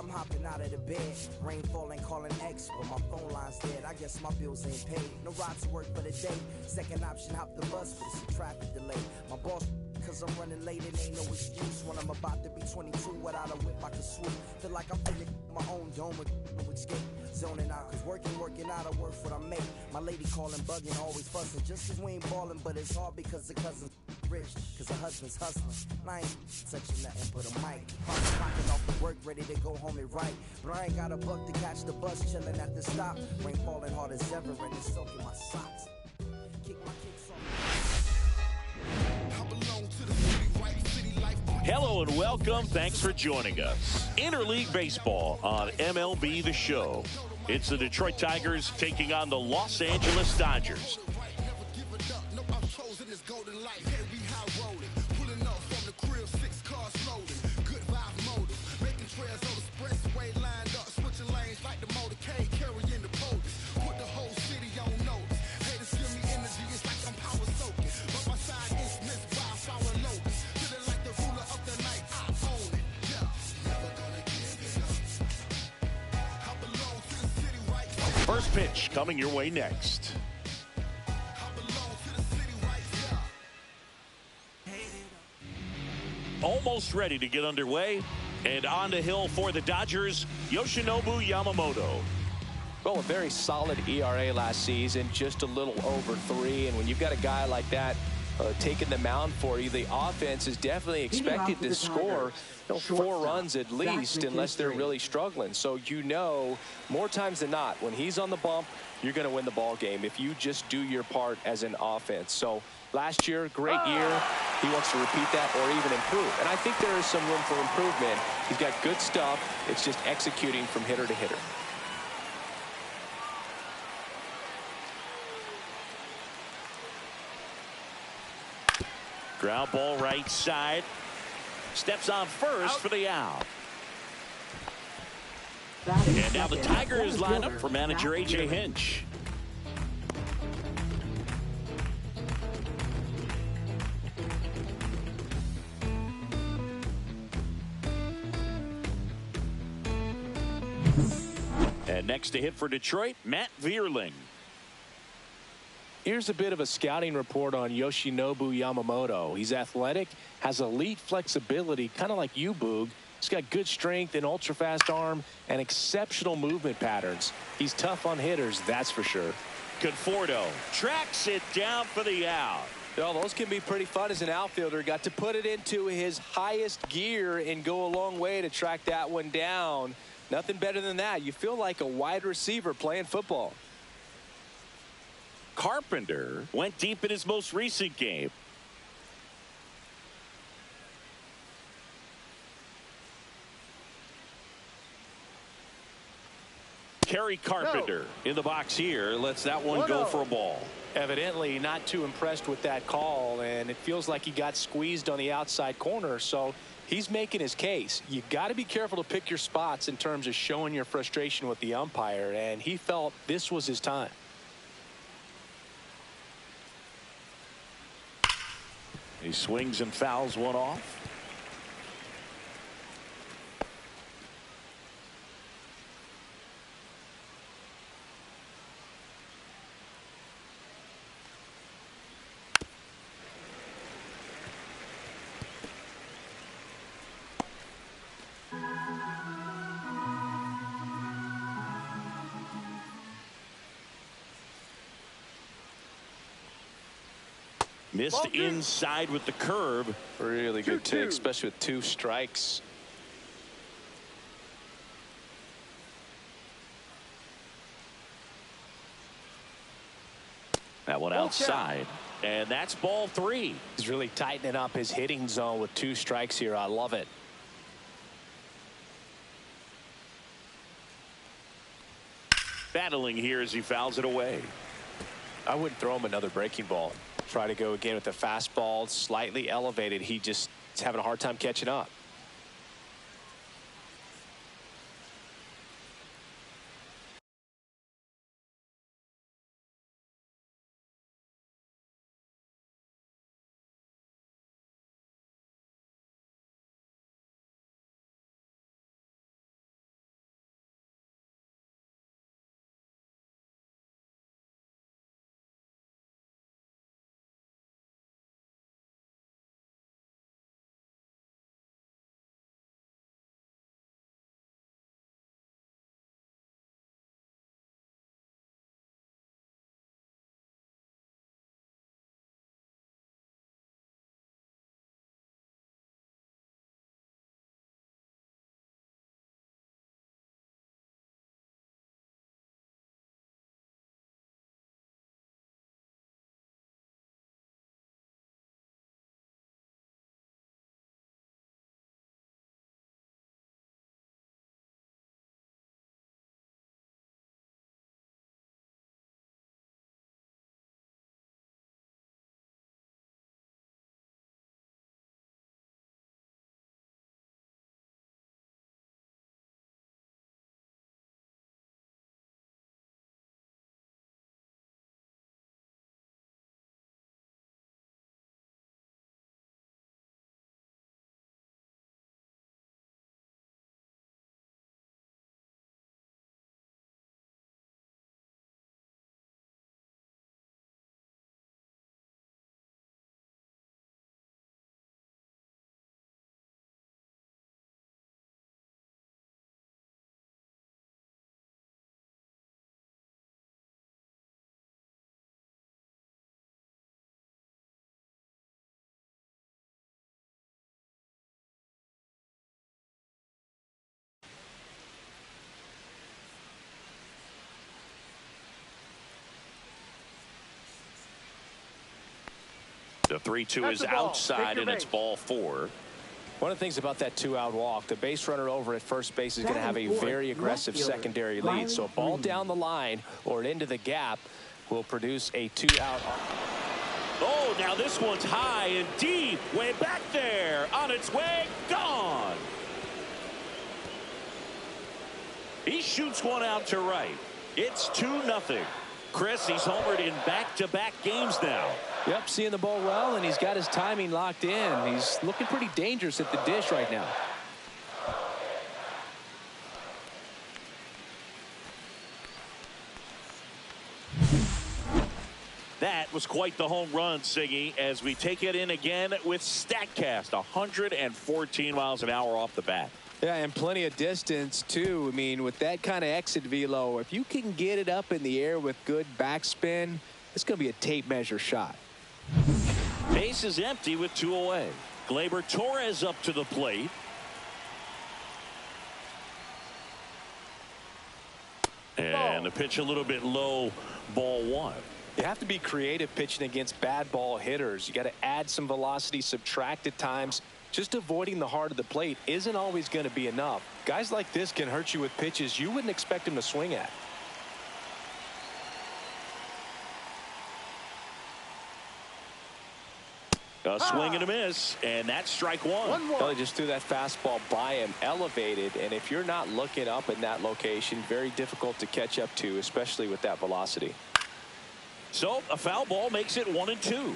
I'm hopping out of the bed. Rain falling, calling X, but my phone line's dead. I guess my bills ain't paid. No ride to work for the day. Second option, hop the bus, but it's a traffic delay. My boss, cause I'm running late, it ain't no excuse. When I'm about to be 22, without a whip I can swoop. Feel like I'm feeling my own dome with escape. Zoning out, cause working out, I work what I make. My lady calling, bugging, always fussing. Just cause we ain't ballin', but it's hard because the cousin's rich, cause her husband's hustling. I ain't touching nothing but a mic. Pocket off of work, ready to go home and write. But I ain't got a buck to catch the bus, chillin' at the stop. Rain falling hard as ever, and it's soaking my socks. Kick my kicks off. Hello and welcome. Thanks for joining us. Interleague Baseball on MLB The Show. It's the Detroit Tigers taking on the Los Angeles Dodgers. First pitch coming your way next. Almost ready to get underway. And on the hill for the Dodgers, Yoshinobu Yamamoto. Well, a very solid ERA last season, just a little over 3. And when you've got a guy like that taking the mound for you, the offense is definitely expected to score 4 runs at least, unless they're really struggling. So more times than not, when he's on the bump, you're going to win the ball game if you just do your part as an offense. So last year, great year. He wants to repeat that or even improve. And I think there is some room for improvement. He's got good stuff. It's just executing from hitter to hitter. Ground ball right side. Steps on first for the out. And now the Tigers line up for manager A.J. Hinch. And next to hit for Detroit, Matt Vierling. Here's a bit of a scouting report on Yoshinobu Yamamoto. He's athletic, has elite flexibility, kind of like you, Boog. He's got good strength, an ultra-fast arm, and exceptional movement patterns. He's tough on hitters, that's for sure. Conforto tracks it down for the out. Well, those can be pretty fun as an outfielder. Got to put it into his highest gear and go a long way to track that one down. Nothing better than that. You feel like a wide receiver playing football. Carpenter went deep in his most recent game. Kerry Carpenter in the box here. Lets that one go for a ball. Evidently not too impressed with that call, and it feels like he got squeezed on the outside corner, so he's making his case. You got to be careful to pick your spots in terms of showing your frustration with the umpire, and he felt this was his time. He swings and fouls one off. Missed inside with the curve. Really good take, especially with 2 strikes. That one outside. And that's ball 3. He's really tightening up his hitting zone with 2 strikes here. I love it. Battling here as he fouls it away. I wouldn't throw him another breaking ball. Try to go again with the fastball, slightly elevated. He just is having a hard time catching up. The 3-2 is outside, and it's ball 4. One of the things about that 2-out walk, the base runner over at first base is going to have a very aggressive secondary lead. So a ball down the line or into the gap will produce a 2-out. Oh, now this one's high and deep, way back there, on its way, gone. He shoots one out to right. It's 2-0. Chris, he's homered in back-to-back games now. Yep, seeing the ball well, and he's got his timing locked in. He's looking pretty dangerous at the dish right now. That was quite the home run, Siggy, as we take it in again with StatCast. 114 miles an hour off the bat. Yeah, and plenty of distance, too. I mean, with that kind of exit velo, if you can get it up in the air with good backspin, it's going to be a tape measure shot. Base is empty with 2 away. Gleyber Torres up to the plate. And the pitch a little bit low, ball 1. You have to be creative pitching against bad ball hitters. You got to add some velocity, subtract at times. Just avoiding the heart of the plate isn't always going to be enough. Guys like this can hurt you with pitches you wouldn't expect him to swing at. A swing and a miss, and that's strike 1. Well, he just threw that fastball by him, elevated, and if you're not looking up in that location, very difficult to catch up to, especially with that velocity. So a foul ball makes it 1-2.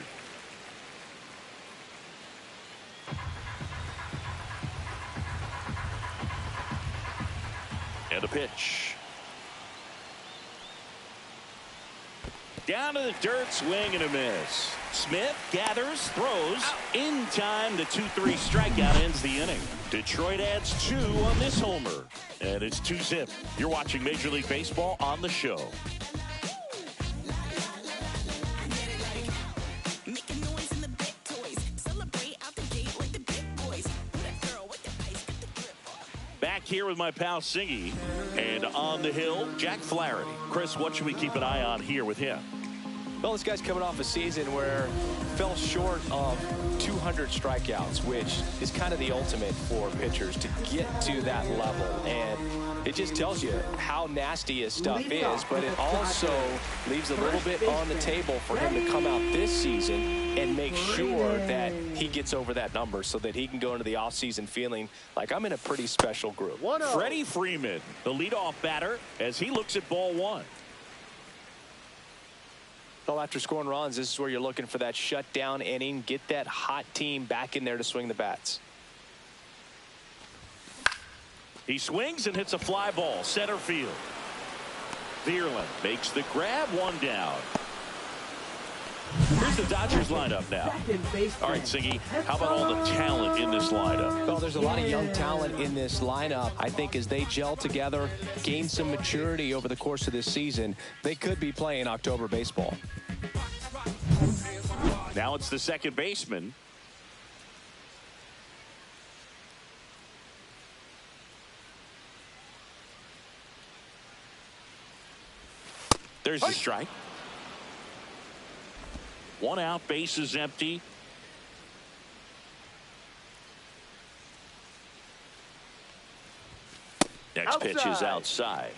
And a pitch. Down to the dirt, swing and a miss. Smith gathers, throws. In time, the 2-3 strikeout ends the inning. Detroit adds 2 on this homer. And it's 2-zip. You're watching Major League Baseball on the show. Back here with my pal Singy, and on the hill, Jack Flaherty. Chris, what should we keep an eye on here with him? Well, this guy's coming off a season where fell short of 200 strikeouts, which is kind of the ultimate for pitchers to get to that level. And it just tells you how nasty his stuff is, but it also leaves a little bit on the table for him to come out this season and make sure that he gets over that number so that he can go into the offseason feeling like I'm in a pretty special group. Freddie Freeman, the leadoff batter, as he looks at ball 1. Well, after scoring runs, this is where you're looking for that shutdown inning, get that hot team back in there to swing the bats. He swings and hits a fly ball, center field. Vierland makes the grab, 1 down. Here's the Dodgers lineup now. All right, Siggy, how about all the talent in this lineup? Well, there's a lot of young talent in this lineup. I think as they gel together, gain some maturity over the course of this season, they could be playing October baseball. Now it's the second baseman. There's the strike. 1 out, base is empty. Next pitch is outside.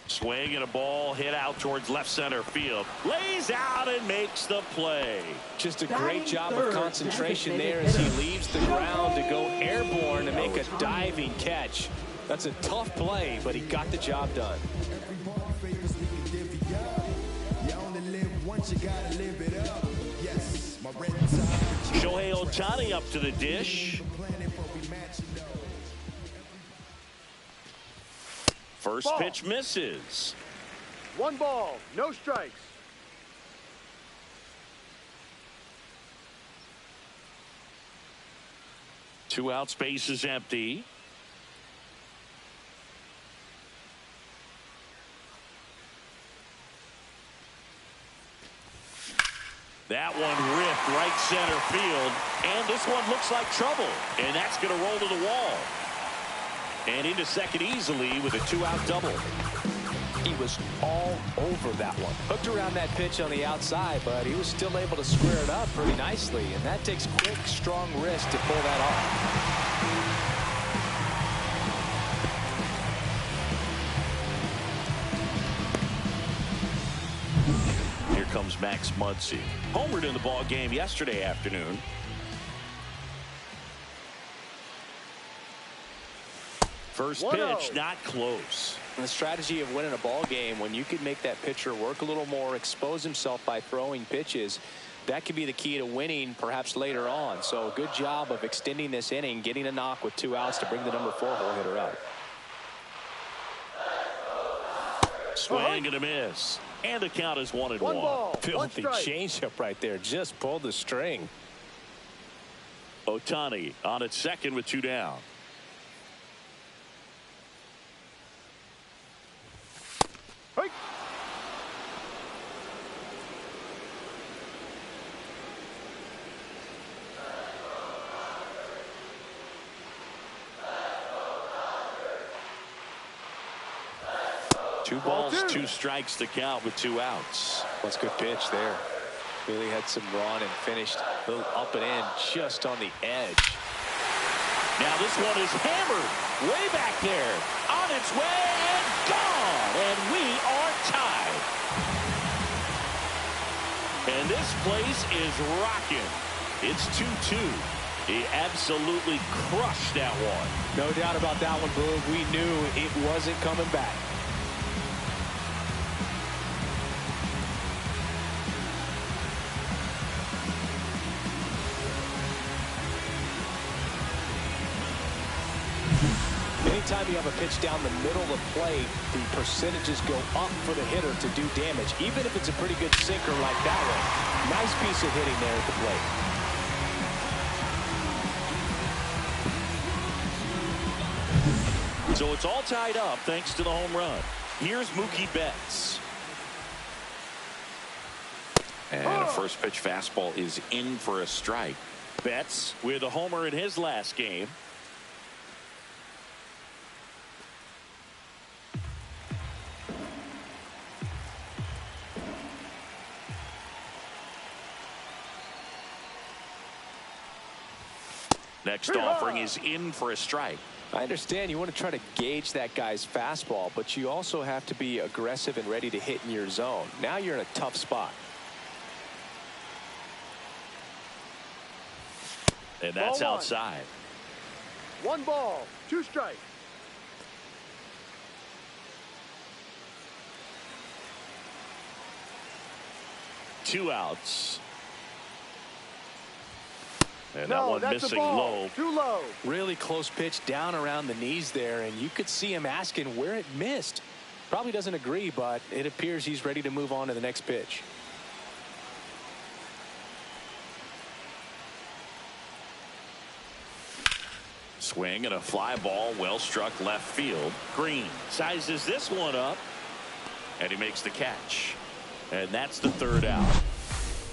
Swing and a ball hit out towards left center field. Lays out and makes the play. Just a great job of concentration there as he leaves the ground to go airborne and make a diving catch. That's a tough play, but he got the job done. Shohei Ohtani up to the dish. First pitch misses. 1 ball, no strikes. Two out, space is empty. That one ripped right center field, and this one looks like trouble, and that's going to roll to the wall. And into second easily with a 2-out double. He was all over that one. Hooked around that pitch on the outside, but he was still able to square it up pretty nicely. And that takes quick, strong wrist to pull that off. Here comes Max Muncy. Homered in the ball game yesterday afternoon. First pitch, not close. And the strategy of winning a ball game, when you can make that pitcher work a little more, expose himself by throwing pitches, that could be the key to winning perhaps later on. So good job of extending this inning, getting a knock with 2 outs to bring the number 4 hole hitter up. Swing and a miss. And the count is 1-1. Filthy changeup right there. Just pulled the string. Ohtani on at second with 2 down. Hey. Two balls, 2 strikes to count with 2 outs. That's a good pitch there. Really had some run and finished a little up and in just on the edge. Now this one is hammered way back there. On its way and gone. And we are tied. And this place is rocking. It's 2-2. He absolutely crushed that one. No doubt about that one, Boog. We knew it wasn't coming back. Anytime you have a pitch down the middle of the plate, the percentages go up for the hitter to do damage, even if it's a pretty good sinker like that one. Nice piece of hitting there at the plate. So it's all tied up thanks to the home run. Here's Mookie Betts. And a first pitch fastball is in for a strike. Betts with a homer in his last game. Next offering is in for a strike. I understand you want to try to gauge that guy's fastball, but you also have to be aggressive and ready to hit in your zone. Now you're in a tough spot. And that's outside. 1 ball, 2 strikes. Two outs. And that one missing low. Too low. Really close pitch down around the knees there, and you could see him asking where it missed. Probably doesn't agree, but it appears he's ready to move on to the next pitch. Swing and a fly ball, well struck left field. Green sizes this one up, and he makes the catch. And that's the 3rd out.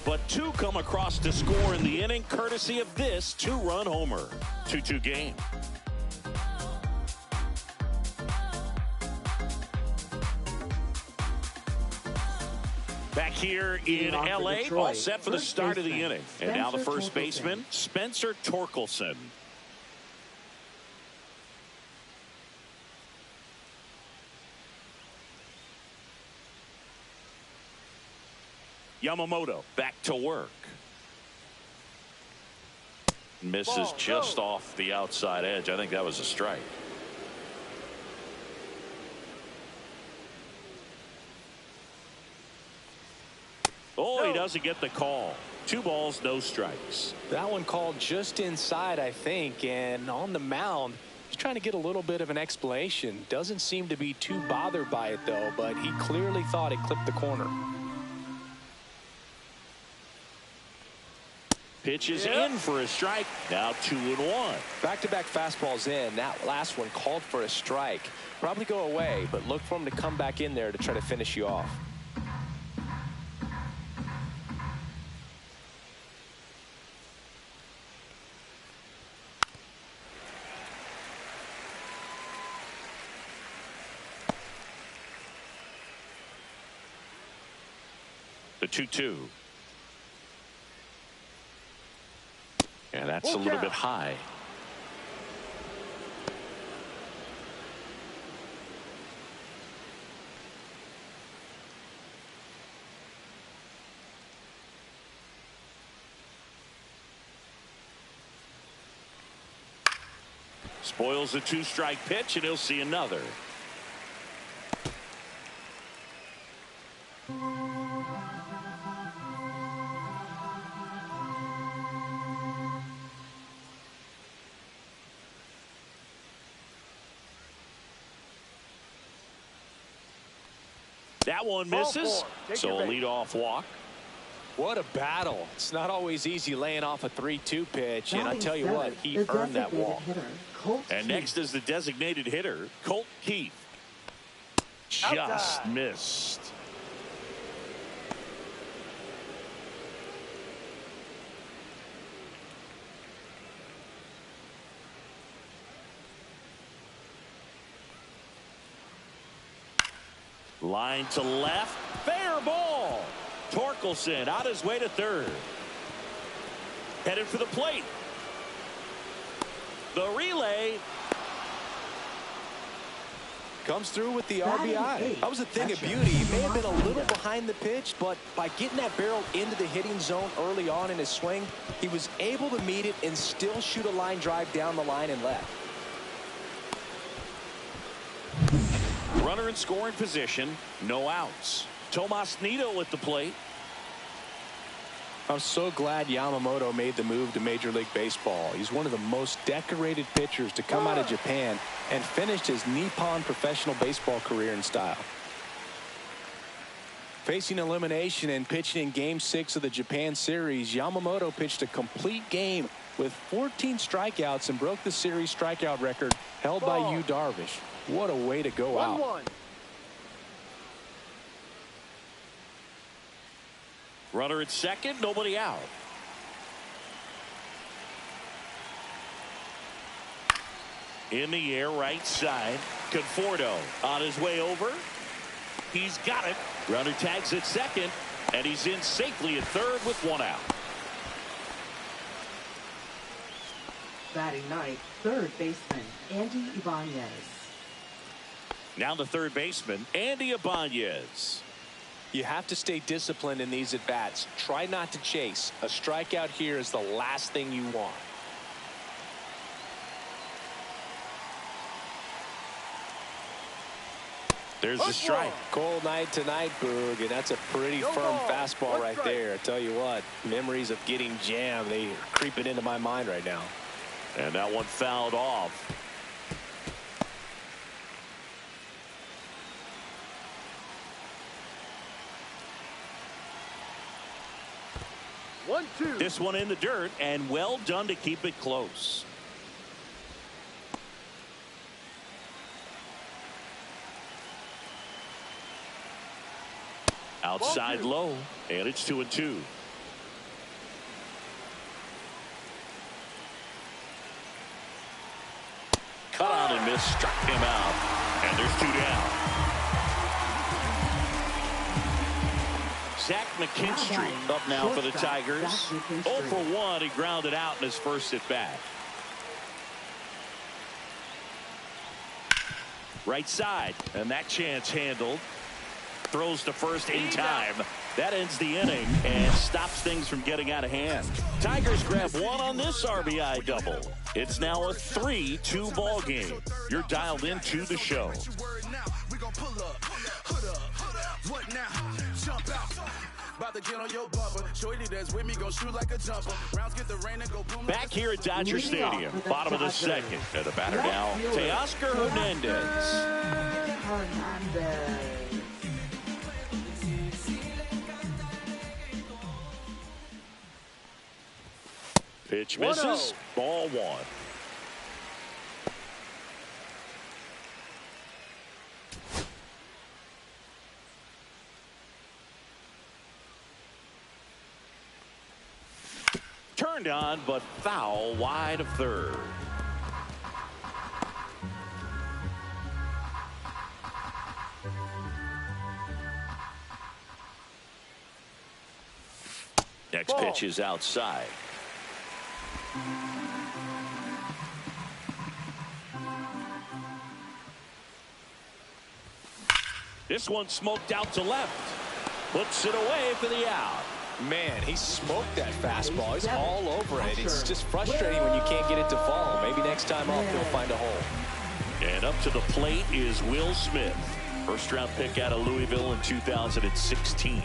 But 2 come across to score in the inning, courtesy of this 2-run homer. 2-2 game. Back here in L.A., all set for the start of the inning. And now the first baseman, Spencer Torkelson. Yamamoto back to work. Misses just off the outside edge. I think that was a strike. Oh, he doesn't get the call. 2 balls, no strikes. That one called just inside, I think, and on the mound, he's trying to get a little bit of an explanation. Doesn't seem to be too bothered by it, though, but he clearly thought it clipped the corner. Pitch is in for a strike. Now 2-1. Back-to-back fastballs in. That last one called for a strike. Probably go away, but look for him to come back in there to try to finish you off. The 2-2. And that's a little bit high. Spoils a 2-strike pitch, and he'll see another. That one misses, so a leadoff walk. What a battle. It's not always easy laying off a 3-2 pitch, and I tell you what, he earned that walk. And next is the designated hitter, Colt Keith. Just missed. Line to left, fair ball. Torkelson out his way to third. Headed for the plate. The relay. Comes through with the RBI. That was a thing of beauty. He may have been a little behind the pitch, but by getting that barrel into the hitting zone early on in his swing, he was able to meet it and still shoot a line drive down the line and left. Runner in scoring position, no outs. Tomas Nido at the plate. I'm so glad Yamamoto made the move to Major League Baseball. He's one of the most decorated pitchers to come out of Japan and finished his Nippon professional baseball career in style. Facing elimination and pitching in Game 6 of the Japan series, Yamamoto pitched a complete game with 14 strikeouts and broke the series strikeout record held by Yu Darvish. What a way to go out. 1-1. Runner at second, nobody out. In the air, right side. Conforto on his way over. He's got it. Runner tags at second, and he's in safely at third with one out. Batting ninth, third baseman Andy Ibanez. Now the third baseman, Andy Ibanez. You have to stay disciplined in these at-bats. Try not to chase. A strikeout here is the last thing you want. There's the strike. Cold night tonight, Boog, and that's a pretty firm fastball right there. I tell you what, memories of getting jammed, they are creeping into my mind right now. And that one fouled off. This one in the dirt, and well done to keep it close. Outside low, and it's 2-2. Cut on and miss, struck him out, and there's two down. Zach McKinstry up now for the Tigers. 0 for 1. He grounded out in his first at bat. Right side, and that chance handled. Throws to first in time. That ends the inning and stops things from getting out of hand. Tigers grab one on this RBI double. It's now a 3-2 ball game. You're dialed into the show. Back here at Dodger Stadium, bottom of the second. And the batter now, Teoscar Hernandez. Pitch misses. Ball one. Turned on, but foul wide of third. Next pitch is outside. This one smoked out to left. Puts it away for the out. Man, he smoked that fastball. He's all over it. It's just frustrating when you can't get it to fall. Maybe next time off he'll find a hole. And up to the plate is Will Smith. First round pick out of Louisville in 2016.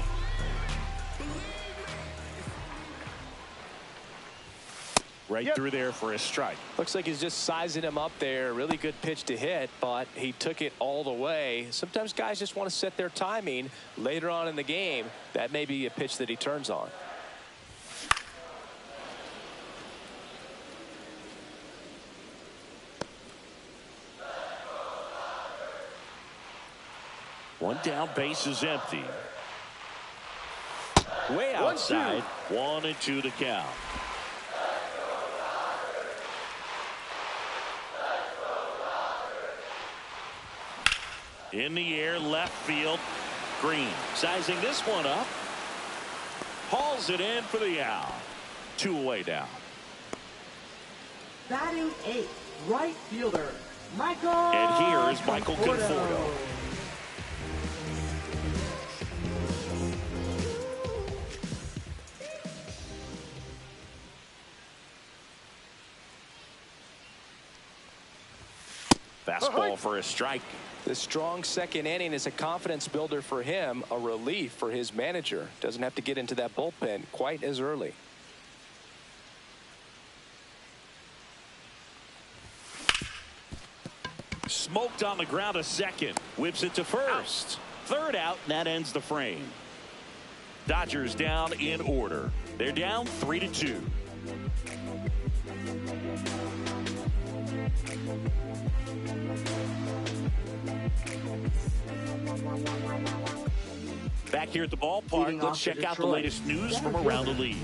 Right through there for a strike. Looks like he's just sizing him up there. Really good pitch to hit, but he took it all the way. Sometimes guys just want to set their timing later on in the game. That may be a pitch that he turns on. One down, base is empty. Way outside. 1-2 to count. In the air, left field. Green sizing this one up. Hauls it in for the out. 2 away down. Batting 8th, right fielder, Michael. And here is Michael Conforto. Fastball for a strike. The strong second inning is a confidence builder for him, a relief for his manager. Doesn't have to get into that bullpen quite as early. Smoked on the ground a second. Whips it to first. Third out, and that ends the frame. Dodgers down in order. They're down 3-2. Back here at the ballpark, let's check out the latest news from around the league.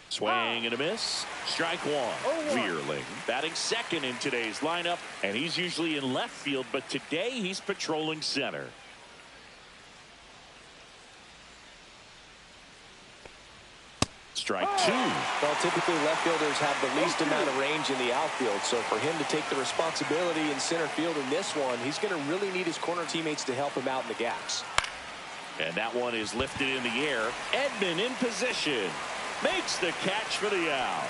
Swing and a miss. Strike one. Wheeling batting second in today's lineup, and he's usually in left field, but today he's patrolling center. Strike two. Well, typically left fielders have the least amount of range in the outfield, so for him to take the responsibility in center field in this one, he's going to really need his corner teammates to help him out in the gaps. And that one is lifted in the air. Edman in position. Makes the catch for the out.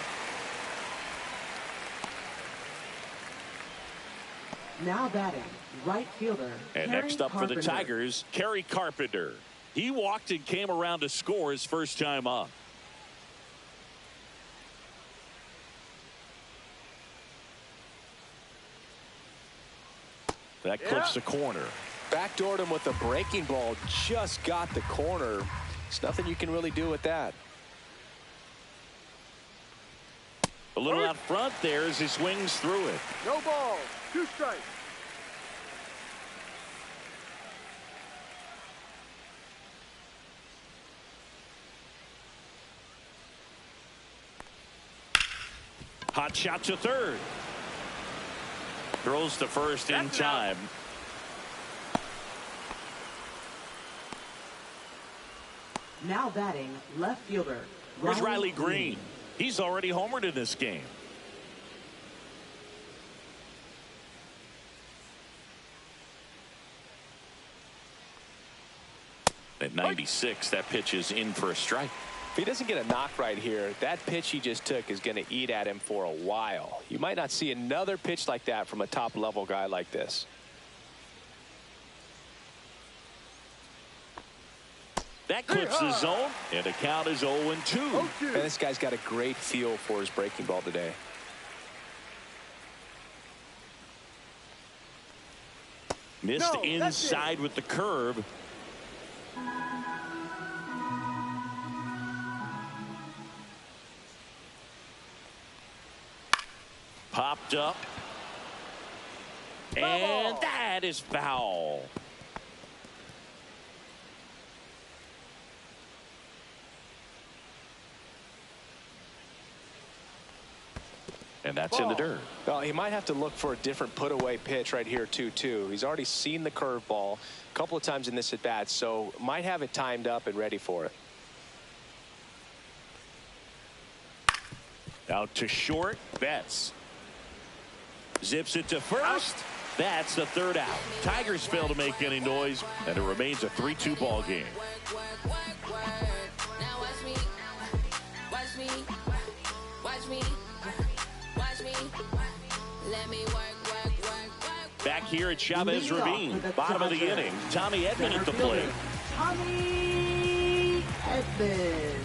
Now batting, right fielder. And next up for the Tigers, Kerry Carpenter. He walked and came around to score his first time up. That clips the corner. Backdoored him with a breaking ball. Just got the corner. There's nothing you can really do with that. A little out front there as he swings through it. No ball. 2 strikes. Hot shot to third. Throws to first in time. Now batting, left fielder. Here's Riley Green. He's already homered in this game. At 96, that pitch is in for a strike. If he doesn't get a knock right here, that pitch he just took is going to eat at him for a while. You might not see another pitch like that from a top-level guy like this. That clips the zone, and the count is 0-2. And this guy's got a great feel for his breaking ball today. Missed inside with the curve. Popped up. And that is foul. And that's in the dirt. Well, he might have to look for a different put-away pitch right here, 2-2. He's already seen the curveball a couple of times in this at-bat, so might have it timed up and ready for it. Out to short. Betts zips it to first. That's the third out. Tigers fail to make any noise, and it remains a 3-2 ball game. Now watch me. Let me work. Back here at Chavez Ravine, bottom of the inning. Tommy Edman at the plate. Tommy Edman.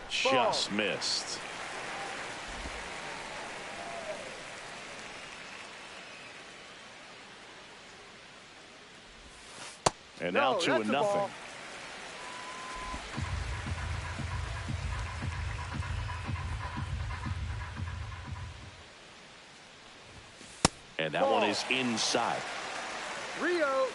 Just missed. And now 2-0. And that one is inside. Rio.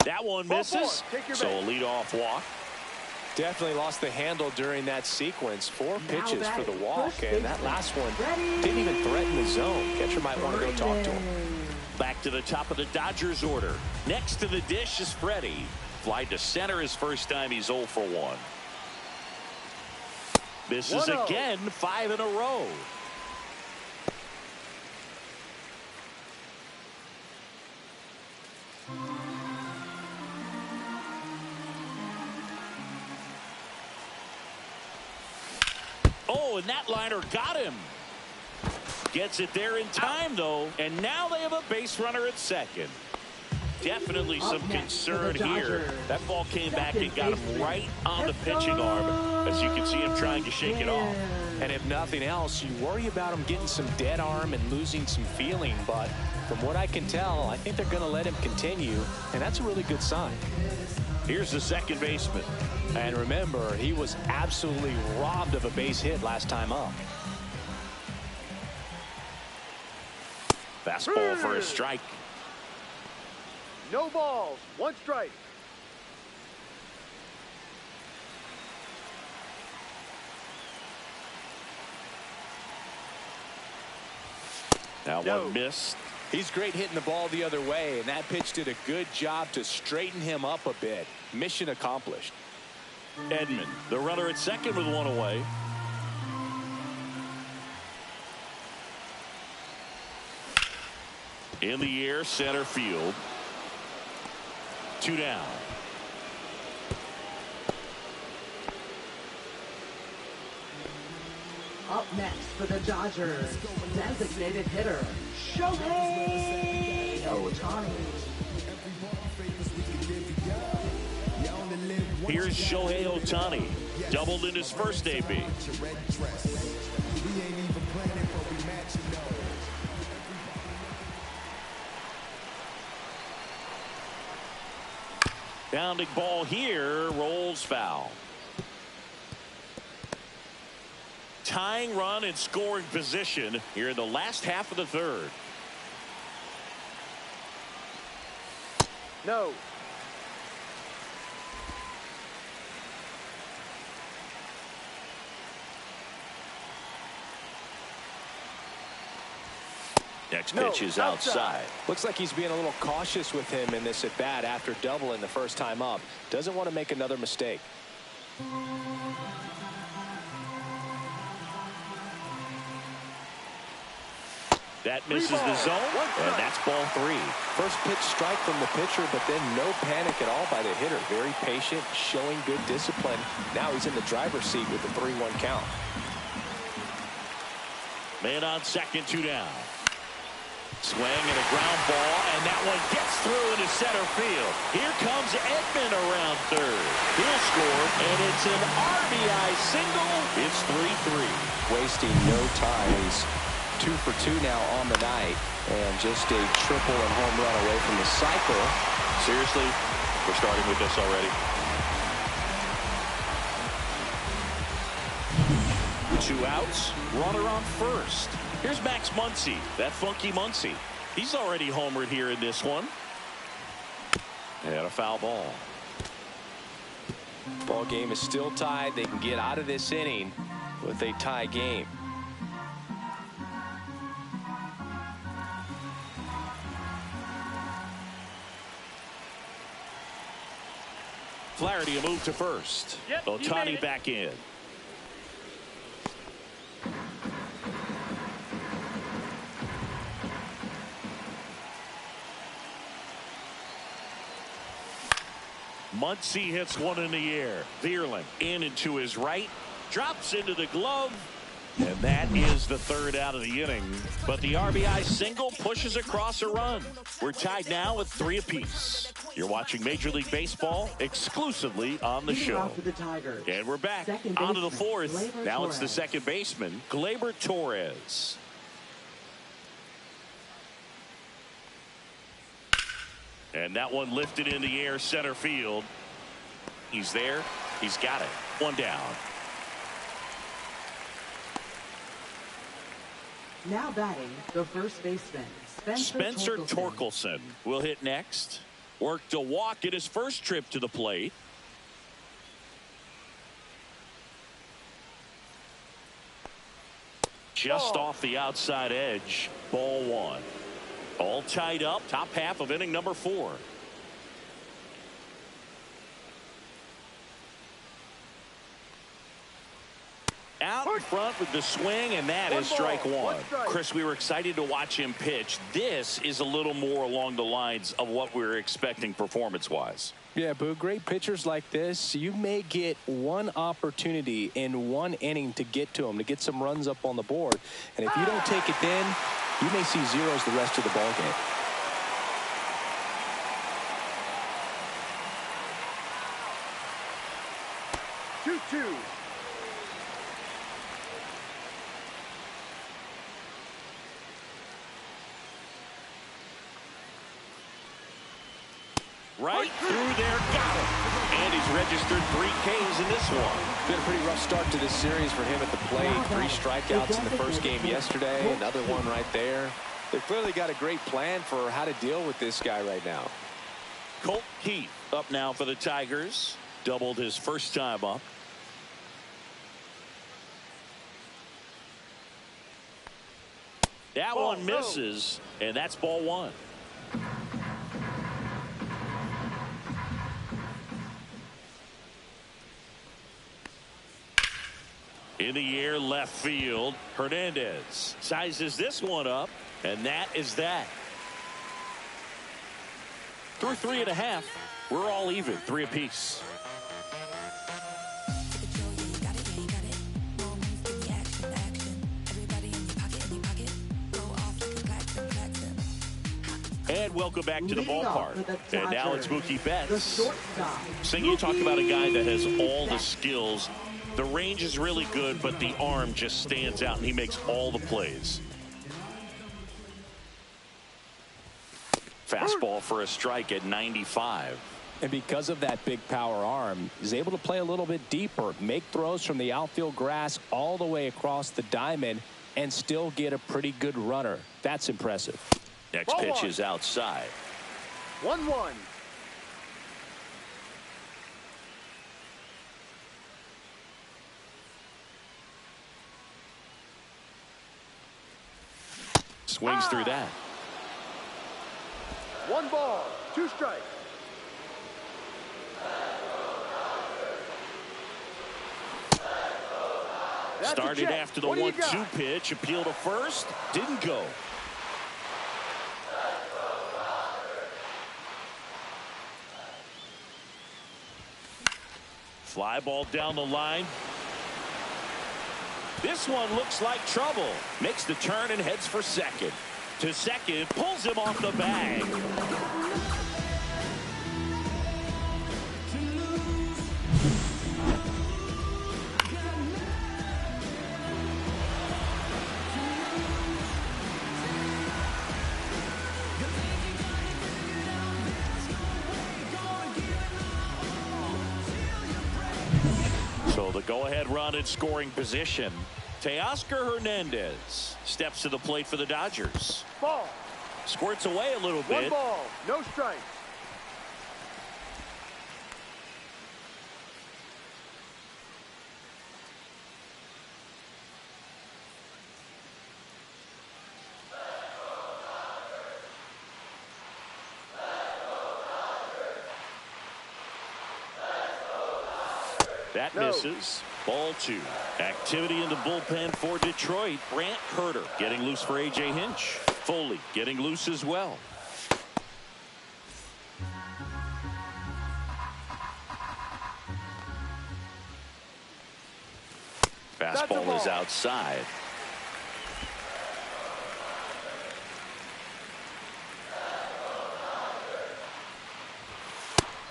That one misses. So a leadoff walk. Definitely lost the handle during that sequence. 4 pitches for the walk, and that last one didn't even threaten the zone. Catcher might want to go talk to him. Back to the top of the Dodgers order. Next to the dish is Freddie. Fly to center his first time. He's 0 for 1. Misses again, 5 in a row. Oh, and that liner got him. Gets it there in time, though, and now they have a base runner at second. Definitely some concern here. That ball came back and got him right on the pitching arm, as you can see him trying to shake it off. And if nothing else, you worry about him getting some dead arm and losing some feeling, but from what I can tell, I think they're going to let him continue, and that's a really good sign. Here's the second baseman. And remember, he was absolutely robbed of a base hit last time up. Fastball for a strike. No balls. 1 strike. Now one missed. He's great hitting the ball the other way, and that pitch did a good job to straighten him up a bit. Mission accomplished. Edman, the runner at second with 1 away. In the air, center field. 2 down. Up next for the Dodgers, designated hitter, Shohei Ohtani. Here's Shohei Ohtani. Doubled in his first AB. Bounding ball here, rolls foul. Tying run in scoring position here in the last half of the third. No. Next pitch is outside. Looks like he's being a little cautious with him in this at bat after doubling the first time up. Doesn't want to make another mistake. That misses the zone, and that's ball 3. First pitch strike from the pitcher, but then no panic at all by the hitter. Very patient, showing good discipline. Now he's in the driver's seat with the 3-1 count. Man on second, 2 down. Swing and a ground ball, and that one gets through into center field. Here comes Edman around third. He'll score, and it's an RBI single. It's 3-3. Wasting no time. He's 2 for 2 now on the night, and just a triple and home run away from the cycle. Seriously, we're starting with this already. 2 outs, runner on first. Here's Max Muncy, that funky Muncy. He's already homered here in this one. And a foul ball. Ball game is still tied. They can get out of this inning with a tie game. Flaherty a move to first. Ohtani back in. Muncy hits one in the air. Vierling in and to his right. Drops into the glove. And that is the 3rd out of the inning. But the RBI single pushes across a run. We're tied now with 3 apiece. You're watching Major League Baseball exclusively on the show. And we're back onto the 4th. Now it's the second baseman, Gleyber Torres. And that one lifted in the air center field. He's there. He's got it. 1 down. Now batting the first baseman, Spencer Torkelson will hit next. Worked a walk at his first trip to the plate. Just off the outside edge. Ball 1. All tied up. Top half of inning number 4. Out in front with the swing, and that is strike 1. Chris, we were excited to watch him pitch. This is a little more along the lines of what we were expecting performance-wise. Yeah, Boo, great pitchers like this, you may get one opportunity in one inning to get to them, to get some runs up on the board. And if you don't take it then, you may see zeros the rest of the ball game. Two. Right through there, got it. And he's registered 3 Ks in this one. Been a pretty rough start to this series for him at the plate. 3 strikeouts in the first game yesterday. Another one right there. They've clearly got a great plan for how to deal with this guy right now. Colt Keith up now for the Tigers. Doubled his first time up. That one misses, and that's ball 1. In the air, left field. Hernandez sizes this one up, and that is that. Through 3.5, we're all even, 3 apiece. And welcome back to the ballpark. And now it's Mookie Betts. Sing, you talk about a guy that has all the skills. The range is really good, but the arm just stands out, and he makes all the plays. Fastball for a strike at 95. And because of that big power arm, he's able to play a little bit deeper, make throws from the outfield grass all the way across the diamond, and still get a pretty good runner. That's impressive. Next pitch is outside. 1-1. Swings through that. 1 ball, 2 strikes. Started after the 1-2 pitch. Appeal to first. Didn't go. Fly ball down the line. This one looks like trouble. Makes the turn and heads for second. To second, pulls him off the bag. So the go-ahead run in scoring position. Teoscar Hernandez steps to the plate for the Dodgers. Ball. Squirts away a little bit. One ball, no strikes. That misses. Ball 2. Activity in the bullpen for Detroit. Brant Herter getting loose for A.J. Hinch. Foley getting loose as well. Fastball is outside.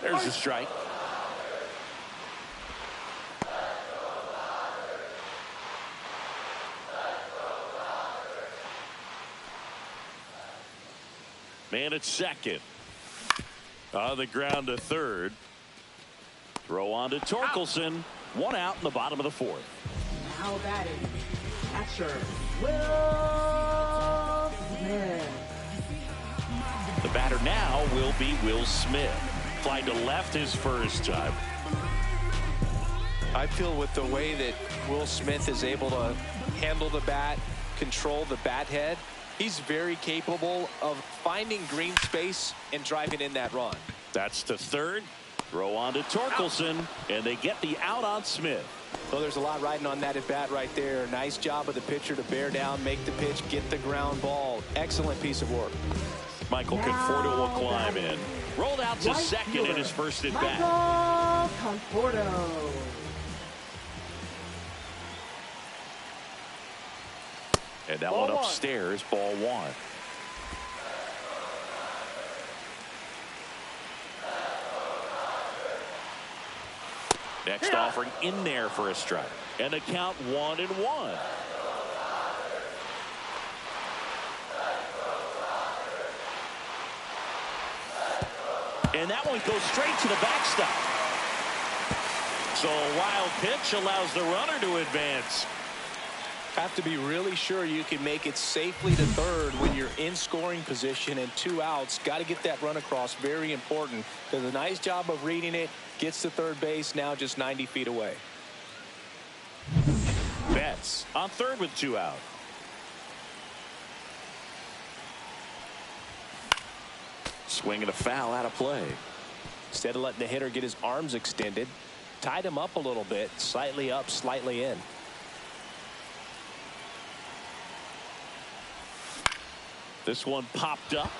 There's a strike. Man at second. On the ground to third. Throw on to Torkelson. One out in the bottom of the 4th. Now batting, catcher Will Smith. The batter now will be Will Smith. Fly to left his first time. I feel with the way that Will Smith is able to handle the bat, control the bat head, he's very capable of finding green space and driving in that run. That's to third. Throw on to Torkelson, and they get the out on Smith. Well, there's a lot riding on that at bat right there. Nice job of the pitcher to bear down, make the pitch, get the ground ball. Excellent piece of work. Michael Conforto will climb in. Rolled out to second in his first at bat. Michael Conforto. And that one upstairs, ball 1. Next offering in there for a strike. And the count 1-1. And that one goes straight to the backstop. So a wild pitch allows the runner to advance. Have to be really sure you can make it safely to third when you're in scoring position and 2 outs. Got to get that run across. Very important. Does a nice job of reading it. Gets to third base. Now just 90 feet away. Betts on third with 2 out. Swinging a foul out of play. Instead of letting the hitter get his arms extended, tied him up a little bit. Slightly up, slightly in. This one popped up.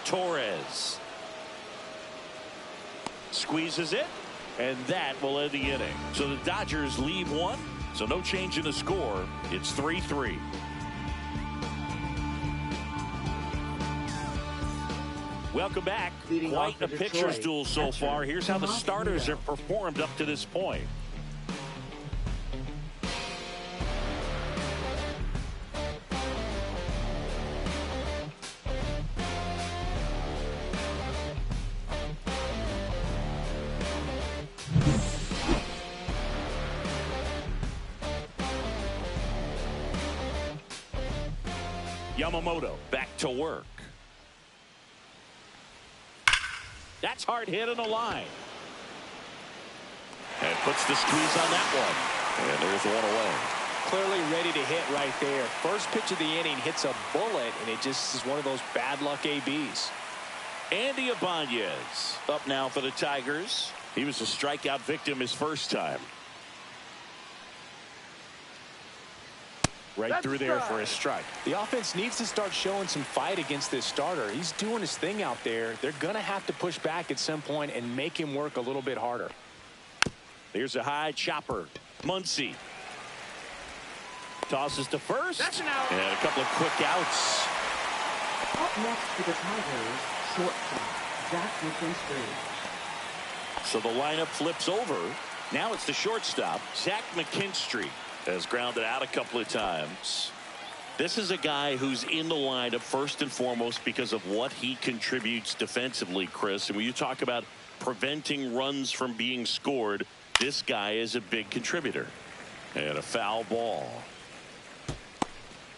Torres squeezes it, and that will end the inning. So the Dodgers leave 1, so no change in the score. It's 3-3. Welcome back. Quite a pitcher's duel so far. Here's how the starters have performed up to this point. Yamamoto back to work. That's hard hit on the line. And puts the squeeze on that one. And there's one away. Clearly ready to hit right there. First pitch of the inning hits a bullet, and it just is one of those bad luck ABs. Andy Ibanez up now for the Tigers. He was a strikeout victim his first time. Right through there for a strike. The offense needs to start showing some fight against this starter. He's doing his thing out there. They're going to have to push back at some point and make him work a little bit harder. Here's a high chopper. Muncy tosses to first. That's an out. And a couple of quick outs. Up next for the Tigers, shortstop, Zach McKinstry. So the lineup flips over. Now it's the shortstop, Zach McKinstry, has grounded out a couple of times. This is a guy who's in the lineup first and foremost because of what he contributes defensively, Chris. And when you talk about preventing runs from being scored, this guy is a big contributor. And a foul ball.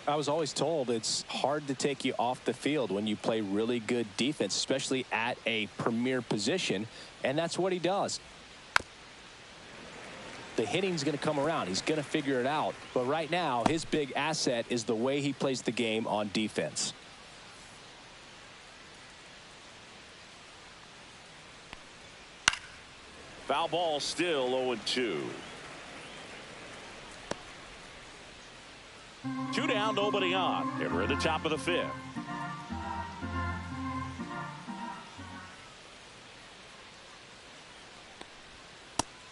I was always told it's hard to take you off the field when you play really good defense, especially at a premier position, and that's what he does. The hitting's going to come around. He's going to figure it out. But right now, his big asset is the way he plays the game on defense. Foul ball, still 0-2. 2 down, nobody on. And we're at the top of the 5th.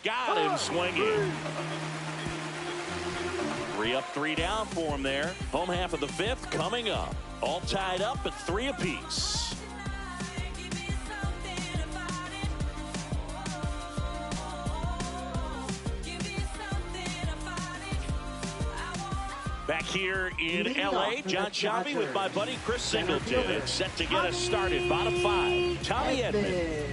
Got him swinging. 3 up, 3 down for him there. Home half of the 5th coming up. All tied up at 3 apiece. Back here in L.A., John Shabby with my buddy Chris Singleton. It's set to get us started. Bottom 5, Tommy Edman.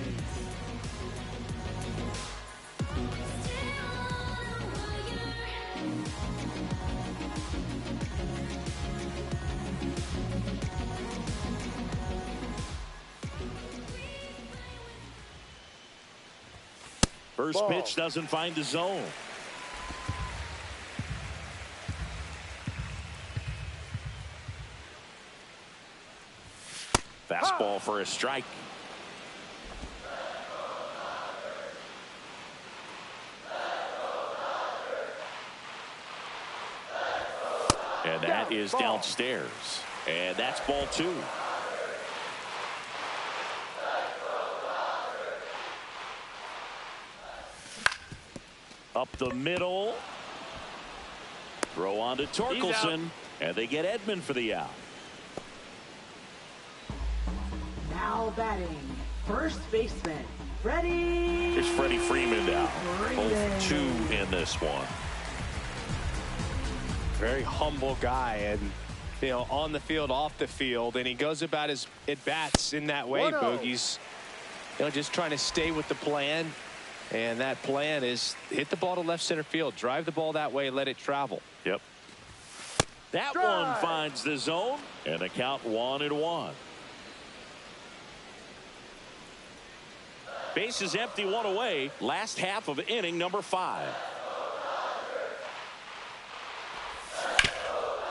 First pitch doesn't find the zone. Fastball for a strike. And that is downstairs. And that's ball 2. Up the middle. Throw on to Torkelson. And they get Edman for the out. Now batting, first baseman, Freddie. Here's Freddie Freeman now. Both 2 in this one. Very humble guy, and you know, on the field, off the field, and he goes about his at-bats in that way, Boog. He's just trying to stay with the plan, and that plan is hit the ball to left center field, drive the ball that way, let it travel. Yep. That one finds the zone, and the count 1-1. Base is empty, 1 away. Last half of inning number 5.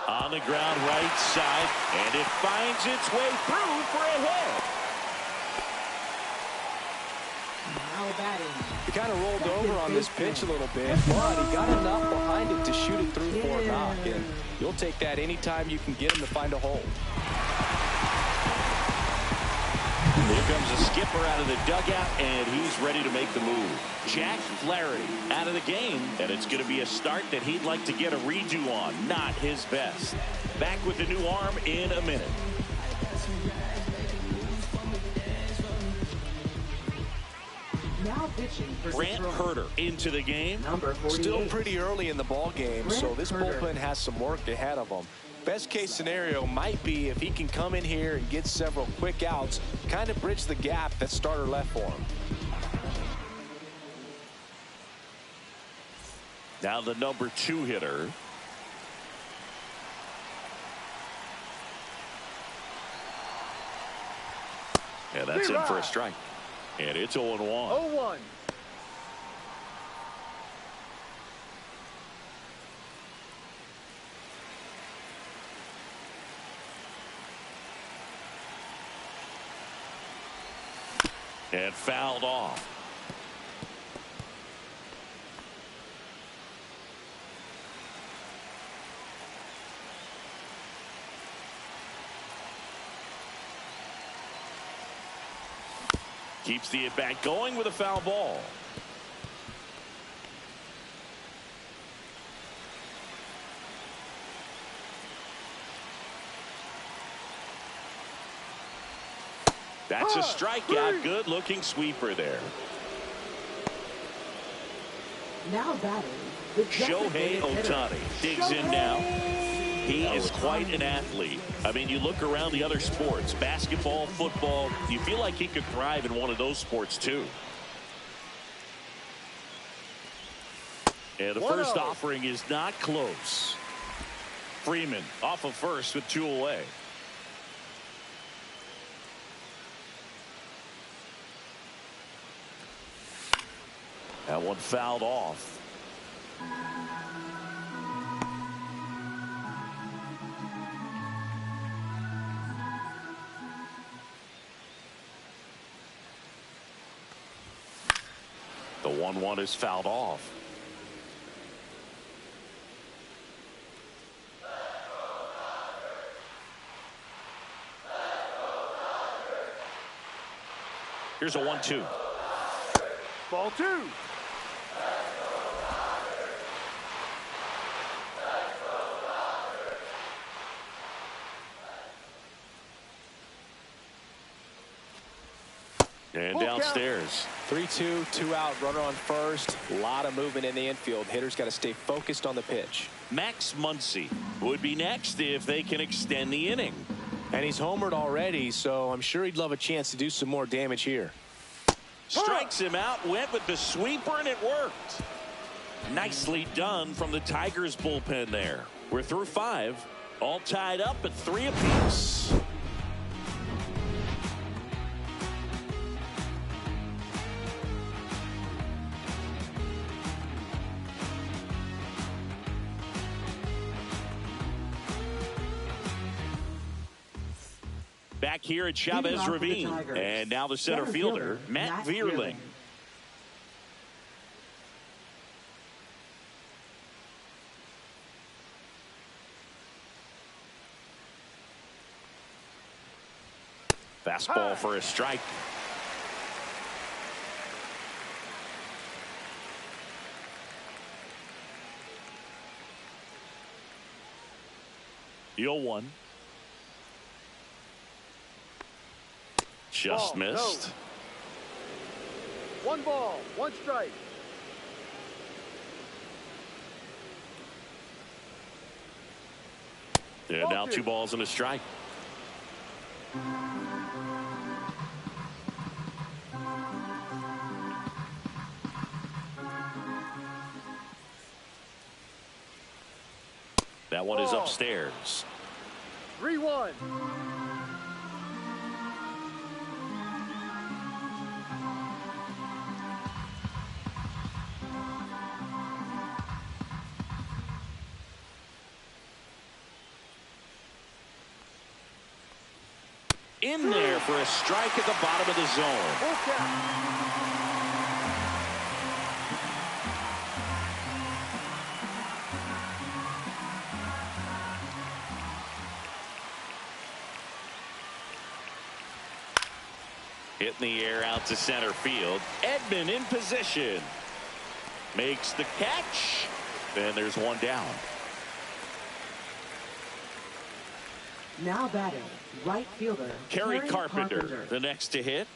On the ground, right side, and it finds its way through for a hit. Now batting. He kind of rolled over on this pitch a little bit, but he got enough behind it to shoot it through for a knock, and you'll take that anytime you can get him to find a hole. Here comes a skipper out of the dugout, and he's ready to make the move. Jack Flaherty out of the game, and it's going to be a start that he'd like to get a redo on. Not his best. Back with the new arm in a minute. Now pitching for Brant Herter into the game. Number 48. Still pretty early in the ball game, so this Herter. bullpen has some work ahead of them. Best case scenario might be if he can come in here and get several quick outs, kind of bridge the gap that starter left for him. Now the number 2 hitter. And that's in for a strike. And it's 0-1. 0-1. And fouled off. Keeps the at-bat going with a foul ball. That's a strikeout. Good looking sweeper there. Now batting, the Shohei designated hitter. Ohtani digs in now. He is quite an athlete. I mean, you look around the other sports, basketball, football, you feel like he could thrive in one of those sports too. And the first offering is not close. Freeman off of first with 2 away. That one fouled off. The 1-1 is fouled off. Here's a 1-2. Ball 2. And downstairs. 3-2, 2 out, runner on first. A lot of movement in the infield. Hitters got to stay focused on the pitch. Max Muncy would be next if they can extend the inning. And he's homered already, so I'm sure he'd love a chance to do some more damage here. Strikes him out, went with the sweeper, and it worked. Nicely done from the Tigers bullpen there. We're through 5, all tied up at 3 apiece. Back here at Chavez Ravine. And now the center fielder, Matt Vierling. Fastball for a strike. The 0-1. Just missed. No. 1 ball, 1 strike. And now 2 balls and a strike. That one is upstairs. 3-1. In there for a strike at the bottom of the zone. Full count. Hit in the air out to center field. Edman in position. Makes the catch. And there's 1 down. Now batting, right fielder Kerry Carpenter, the next to hit.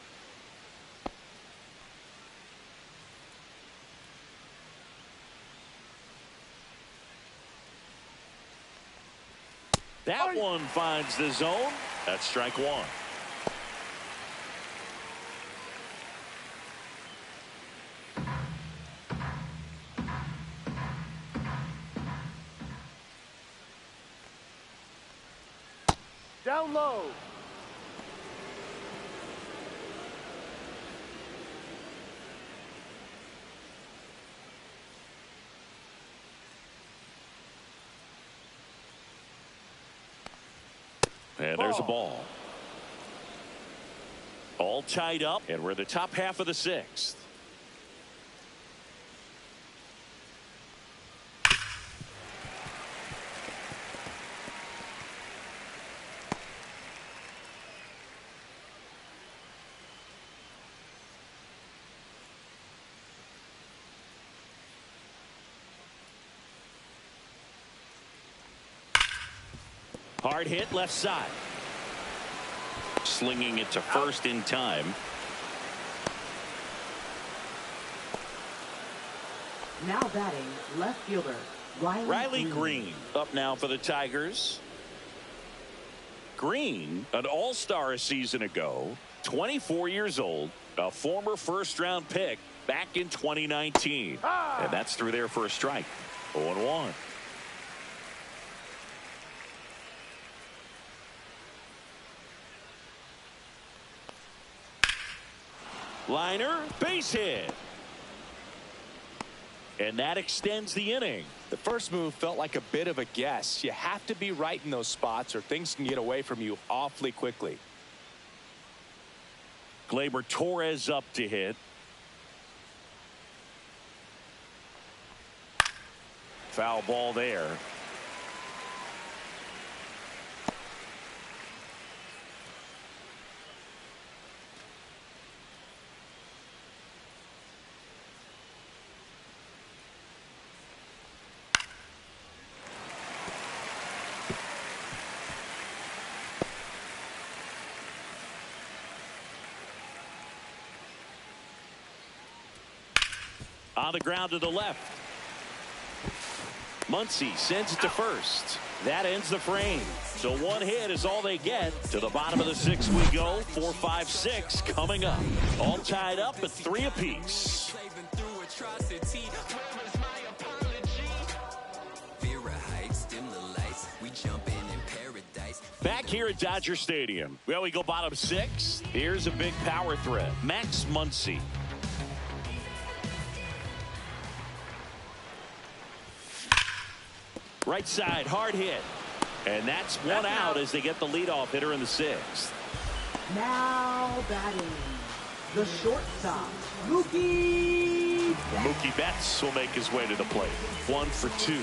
That one finds the zone. That's strike 1. Down low. And there's a ball. All tied up, and we're in the top half of the 6th. Hard hit left side. Slinging it to first in time. Now batting, left fielder, Riley Green up now for the Tigers. Green, an all-star a season ago, 24 years old, a former first-round pick back in 2019. And that's through there for a strike. 0-1. Liner, base hit. And that extends the inning. The first move felt like a bit of a guess. You have to be right in those spots or things can get away from you awfully quickly. Gleyber Torres up to hit. Foul ball there. On the ground to the left. Muncy sends it to first. That ends the frame. So one hit is all they get. To the bottom of the sixth we go. 4, 5, 6 coming up. All tied up at 3 apiece. Back here at Dodger Stadium. Well, we go bottom 6. Here's a big power threat. Max Muncy. Right side, hard hit. And that's one out as they get the leadoff hitter in the 6th. Now batting, the shortstop, Mookie Betts will make his way to the plate. 1 for 2.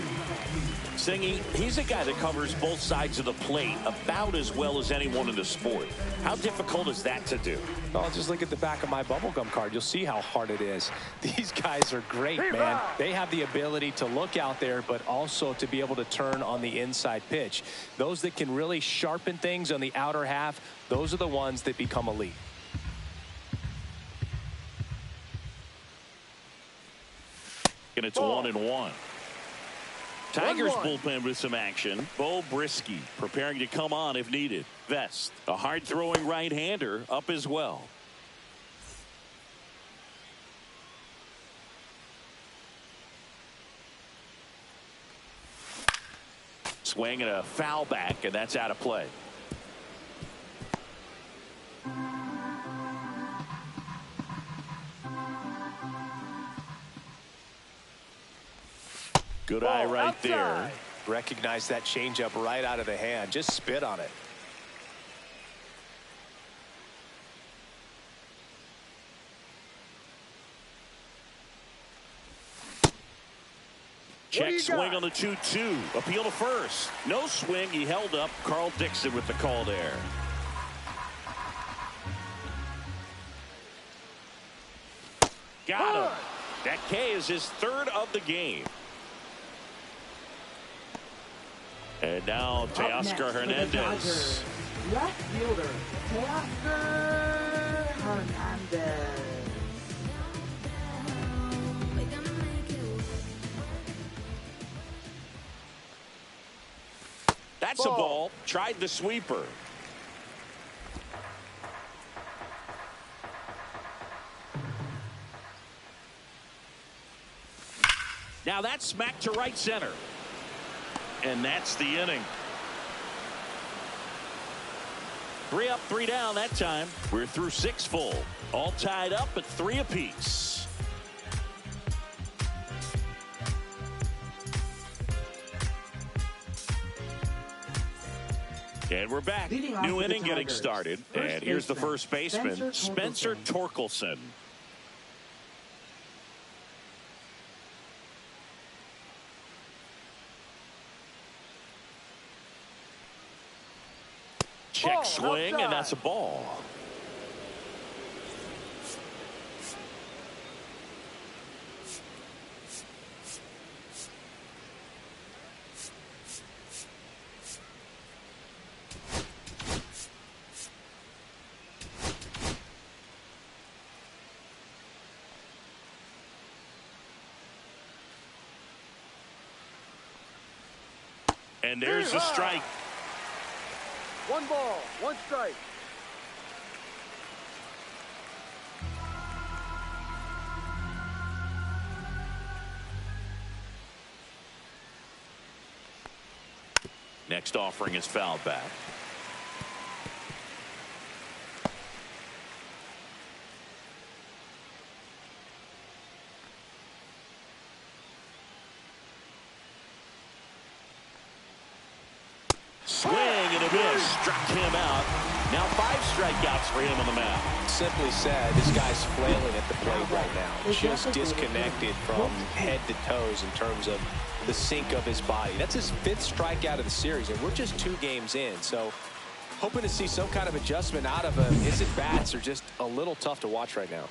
Singy, he's a guy that covers both sides of the plate about as well as anyone in the sport. How difficult is that to do? Well, just look at the back of my bubblegum card. You'll see how hard it is. These guys are great, man. They have the ability to look out there, but also to be able to turn on the inside pitch. Those that can really sharpen things on the outer half, those are the ones that become elite. And it's 1-1. Tigers bullpen with some action. Bo Brisky preparing to come on if needed. Vest, a hard-throwing right-hander, up as well. Swing and a foul back, and that's out of play. Good eye right there. Recognize that changeup right out of the hand. Just spit on it. Check swing on the 2-2. Appeal to first. No swing. He held up. Carl Dixon with the call there. Got him. That K is his 3rd of the game. And now Teoscar Hernandez. left fielder, Teoscar Hernandez. That's a ball. Tried the sweeper. Now that's smacked to right center. And that's the inning. 3 up, 3 down that time. We're through 6 full. All tied up at 3 apiece. And we're back. New inning getting started. And here's the first baseman, Spencer Torkelson. Check swing, and that's a ball. And there's a strike. 1 ball, 1 strike. Next offering is fouled back. Swing and a miss. Struck him out. Now 5 strikeouts for him on the mound. Simply said, this guy's flailing at the plate right now. Just disconnected from head to toes in terms of the sink of his body. That's his 5th strikeout of the series, and we're just 2 games in. So hoping to see some kind of adjustment out of him. His at-bats are just a little tough to watch right now.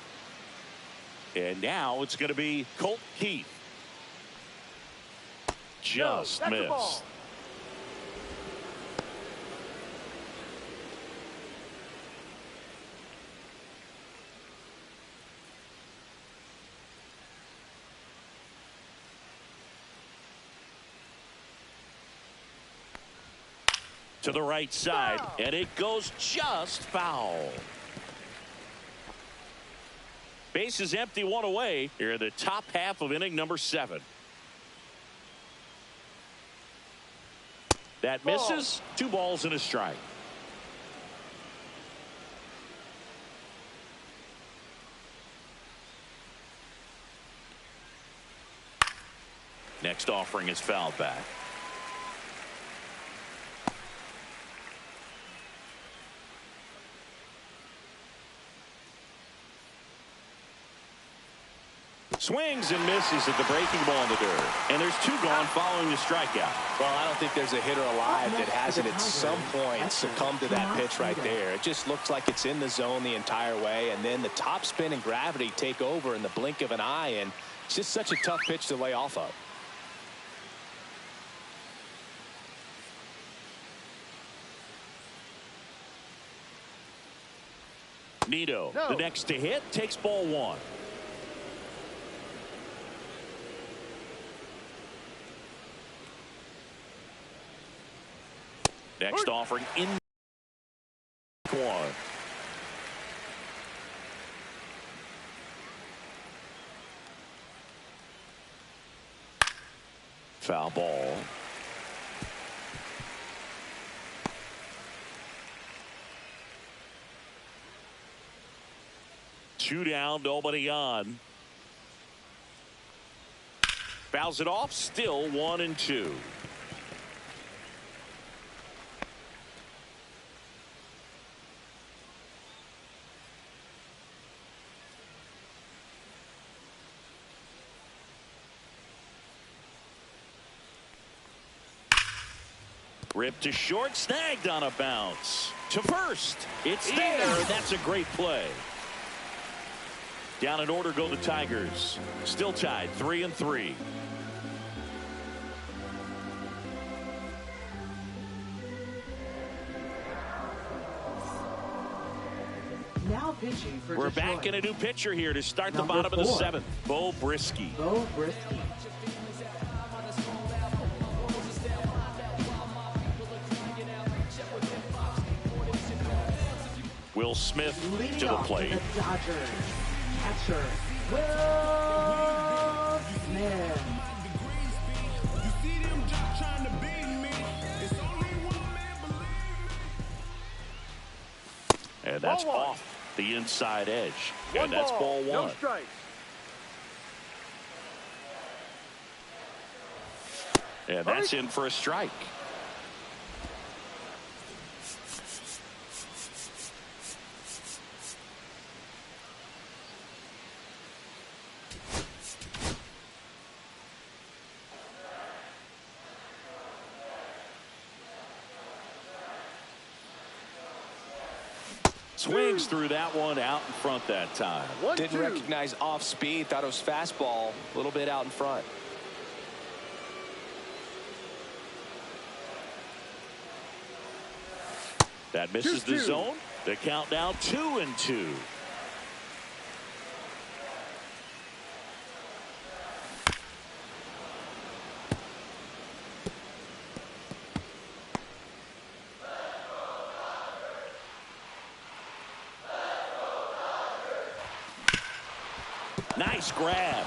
And now it's going to be Colt Keith. Just missed. To the right side, and it goes just foul. Base is empty, 1 away. Here in the top half of inning number 7. That misses. 2 balls and a strike. Next offering is fouled back. Swings and misses at the breaking ball in the dirt. And there's 2 gone following the strikeout. Well, I don't think there's a hitter alive that hasn't at some point succumbed to that pitch right there. It just looks like it's in the zone the entire way, and then the top spin and gravity take over in the blink of an eye, and it's just such a tough pitch to lay off of. Nito, the next to hit, takes ball 1. Next offering in 1. Foul ball. Two down, nobody on. Fouls it off, still 1-2. Ripped to short, snagged on a bounce. To first, it's there. That's a great play. Down in order go the Tigers. Still tied 3-3. Now pitching for We're Detroit. back in a new pitcher here to start the Number bottom of the 4. 7th. Bo Brisky. Bo Brisky. Will Smith Leading to the off plate. the Dodgers. Catcher Will Smith. And that's Ball 1. off the inside edge. 1 And that's ball 1. No strikes. And that's in for a strike. Swings through that one, out in front that time. 1-2. Didn't recognize off speed, thought it was fastball, a little bit out in front. That misses the zone. The count now 2-2. Nice grab.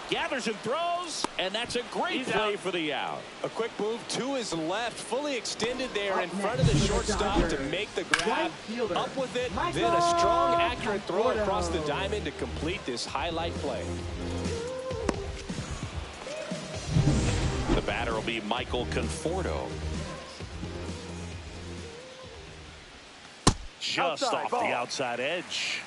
Gathers and throws, and that's a great play for the out. A quick move to his left, fully extended there in front of the shortstop to make the grab. Up with it, then a strong, accurate throw across the diamond to complete this highlight play. The batter will be Michael Conforto. Just off the outside edge.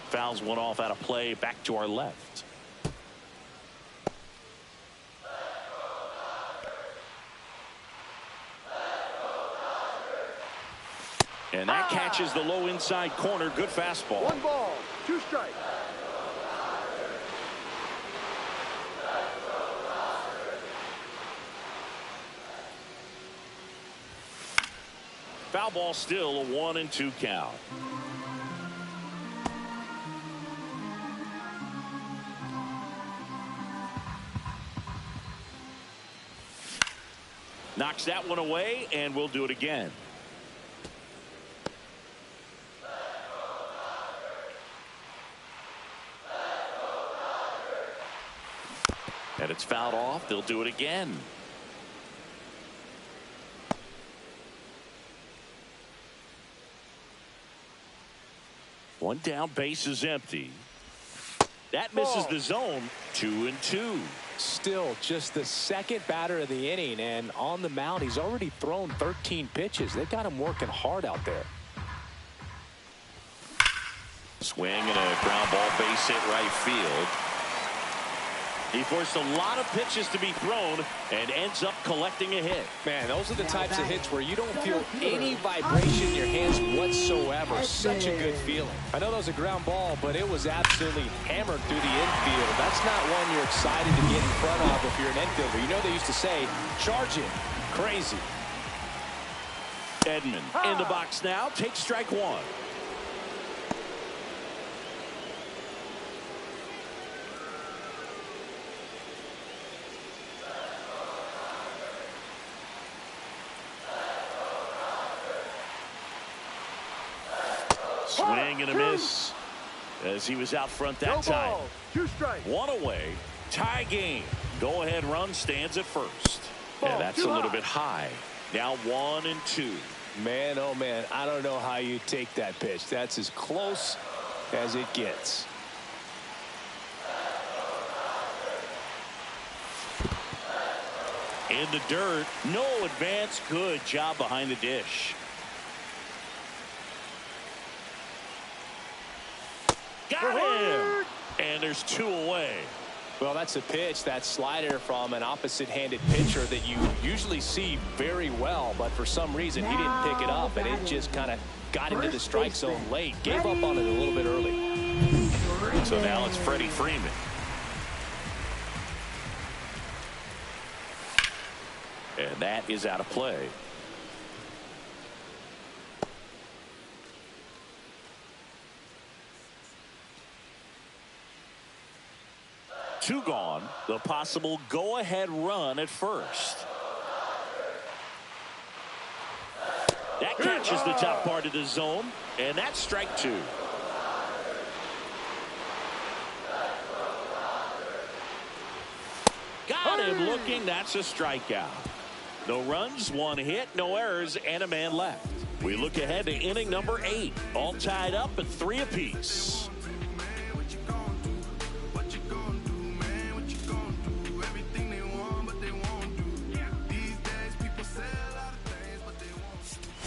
Fouls one off out of play, back to our left. And that catches the low inside corner. Good fastball. 1 ball, 2 strikes. Foul ball, still a 1-2 count. Knocks that one away, and we'll do it again. And it's fouled off. They'll do it again. One down, base is empty. That misses the zone. 2-2. Still just the second batter of the inning, and on the mound he's already thrown 13 pitches. They've got him working hard out there. Swing and a ground ball, base hit right field. He forced a lot of pitches to be thrown and ends up collecting a hit. Man, those are the types of hits where you don't feel any vibration in your hands whatsoever. Such a good feeling. I know that was a ground ball, but it was absolutely hammered through the infield. That's not one you're excited to get in front of if you're an infielder. You know they used to say, charge it. Crazy. Edman in the box now. Takes strike one. Swing and a miss as he was out front that time. 2 strikes. 1 away. Tie game. Go ahead run stands at first. And that's a little bit high. Now 1-2. Man, oh man, I don't know how you take that pitch. That's as close as it gets. In the dirt. No advance. Good job behind the dish. Got him! And there's 2 away. Well, that's a pitch, that slider from an opposite-handed pitcher that you usually see very well, but for some reason he didn't pick it up, and it just kind of got into the strike zone late. Gave up on it a little bit early. So now it's Freddie Freeman. And that is out of play. Two gone. The possible go-ahead run at first. That catches the top part of the zone, and that's strike 2. Got him looking. That's a strikeout. No runs, 1 hit, no errors, and a man left. We look ahead to inning number 8. All tied up at 3 apiece.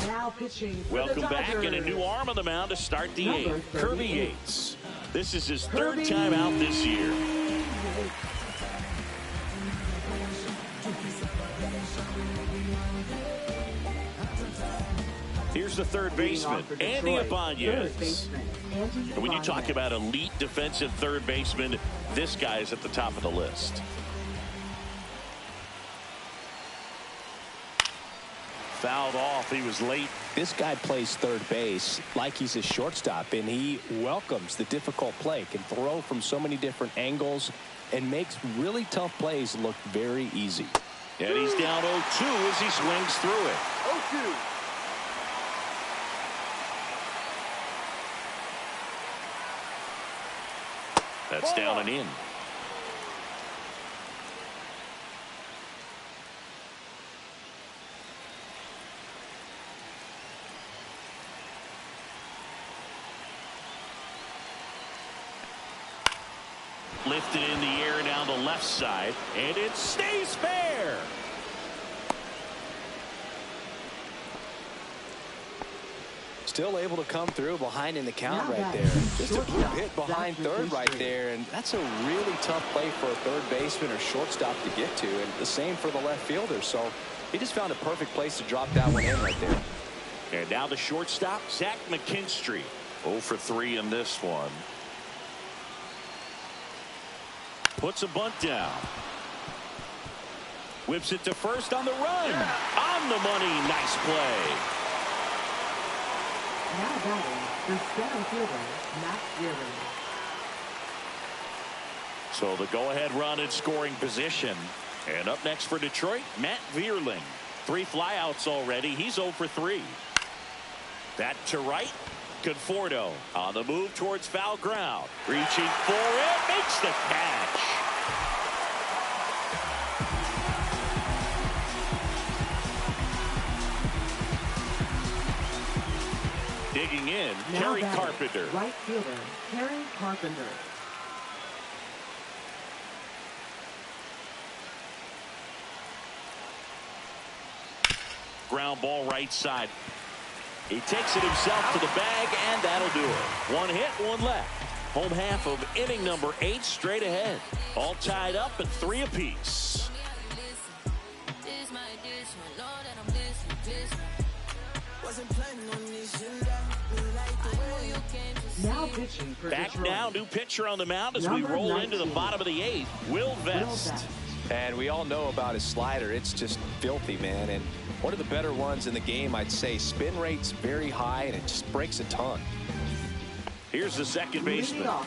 Now pitching. Welcome back, and a new arm on the mound to start the 8th. Kirby Yates. This is his 3rd time out this year. Here's the third baseman, Andy Ibanez. And when you talk about elite defensive third baseman, this guy is at the top of the list. fouled off. He was late. This guy plays third base like he's a shortstop, and he welcomes the difficult play, can throw from so many different angles, and makes really tough plays look very easy. And he's down 0-2 as he swings through it. 0-2. That's down and in. Lifted in the air down the left side, and it stays fair. Still able to come through behind in the count right there. Just a good hit behind third right there, and that's a really tough play for a third baseman or shortstop to get to, and the same for the left fielder. So he just found a perfect place to drop that one in right there. And now the shortstop, Zach McKinstry. 0 for 3 in this one. Puts a bunt down. Whips it to first on the run. On the money. Nice play. Now batting, the center fielder, Matt Vierling. So the go-ahead run in scoring position. And up next for Detroit, Matt Vierling. 3 flyouts already. He's 0 for 3. That to right. Conforto on the move towards foul ground. Reaching for it. Makes the catch. Digging in, Kerry Carpenter. Right fielder, Kerry Carpenter. Ground ball right side. He takes it himself to the bag, and that'll do it. 1 hit, 1 left. Home half of inning number 8 straight ahead. All tied up at 3 apiece. Now pitching for Back Detroit. now, new pitcher on the mound as we roll 19. into the bottom of the 8th. Will Vest. And we all know about his slider. It's just filthy, man. And one of the better ones in the game, I'd say. Spin rate's very high, and it just breaks a ton. Here's the second baseman. Now,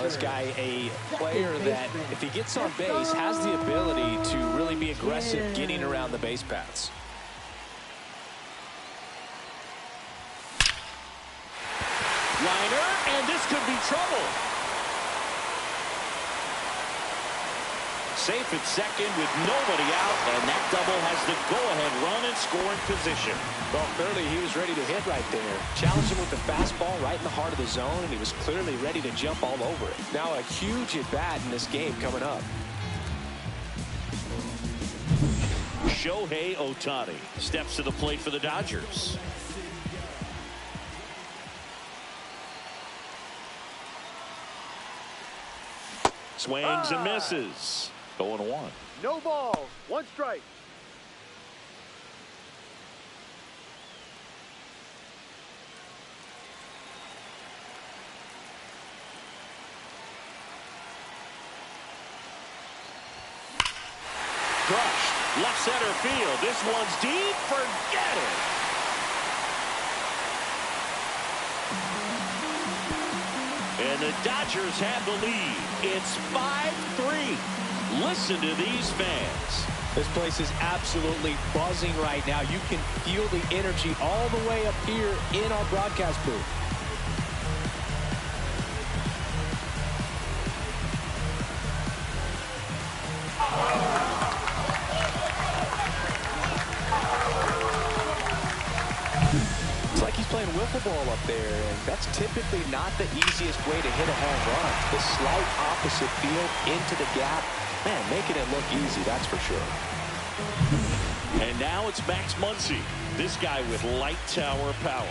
this guy, a player that, if he gets on base, has the ability to really be aggressive getting around the base paths. Liner, and this could be trouble. Safe at second with nobody out, and that double has the go-ahead run in scoring position. Well, clearly he was ready to hit right there. Challenged him with the fastball right in the heart of the zone, and he was clearly ready to jump all over it. Now a huge at-bat in this game coming up. Shohei Ohtani steps to the plate for the Dodgers. Swings and misses. 0-1. No balls. 1 strike. Crushed. Left center field. This one's deep. Forget it. And the Dodgers have the lead. It's 5-3. Listen to these fans. This place is absolutely buzzing right now. You can feel the energy all the way up here in our broadcast booth. It's like he's playing wiffle ball up there, and that's typically not the easiest way to hit a home run. The slight opposite field into the gap. Man, making it look easy, that's for sure. And now it's Max Muncy. This guy with light tower power.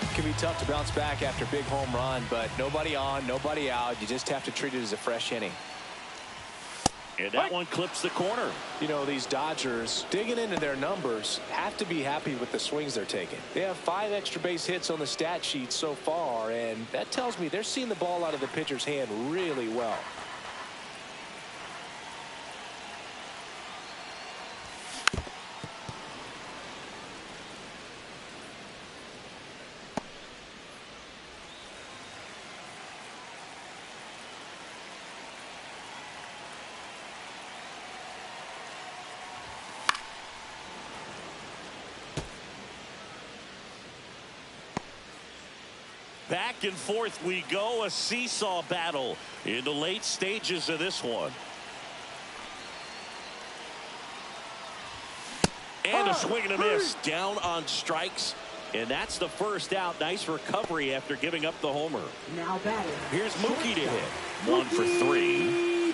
It can be tough to bounce back after a big home run, but nobody on, nobody out. You just have to treat it as a fresh inning. And that one clips the corner. You know, these Dodgers, digging into their numbers, have to be happy with the swings they're taking. They have 5 extra base hits on the stat sheet so far, and that tells me they're seeing the ball out of the pitcher's hand really well. Back and forth we go, a seesaw battle in the late stages of this one. And a swing and a miss down on strikes. And that's the first out. Nice recovery after giving up the homer. Now batting. Here's Mookie to hit. 1 for 3.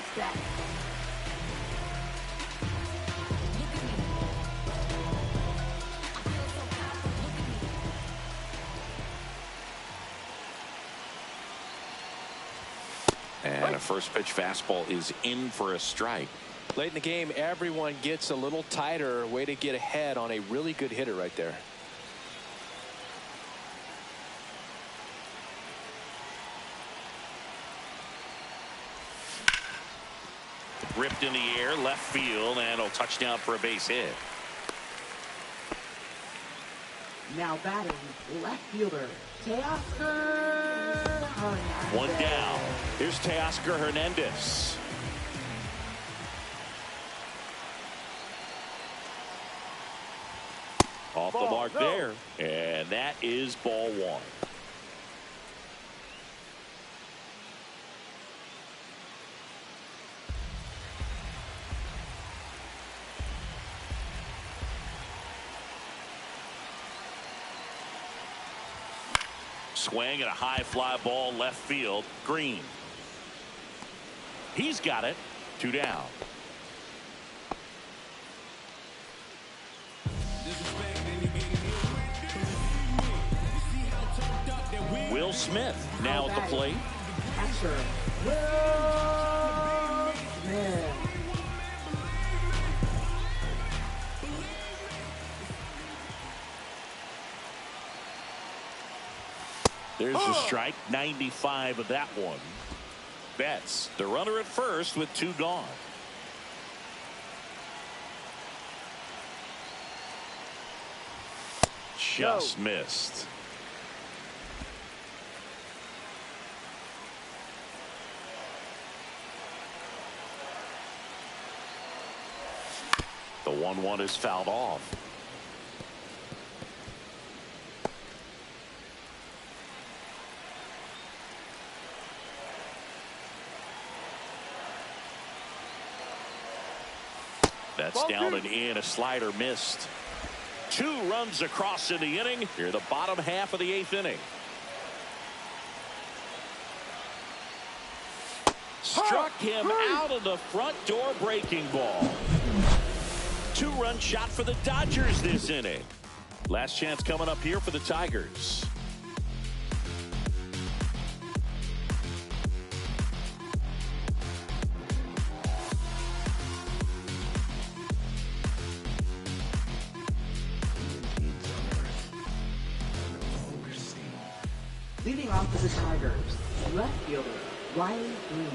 And a first pitch fastball is in for a strike. Late in the game, everyone gets a little tighter. Way to get ahead on a really good hitter right there. Ripped in the air, left field, and a touchdown for a base hit. Now batting, left fielder, Teoscar Hernandez. One down. Here's Teoscar Hernandez. Off the mark there. And that is ball 1. Swing and a high fly ball left field. Green. He's got it. 2 down. Will Smith now at the plate. Catcher, Will Smith. There's a strike. 95 of that one. Betts, the runner at first with 2 gone. Just missed. The 1-1 is fouled off. That's down and in. A slider missed. 2 runs across in the inning. Here the bottom half of the 8th inning. Struck him out of the front door breaking ball. 2-run shot for the Dodgers this inning. Last chance coming up here for the Tigers. Leading off for the Tigers, left fielder, Riley Green.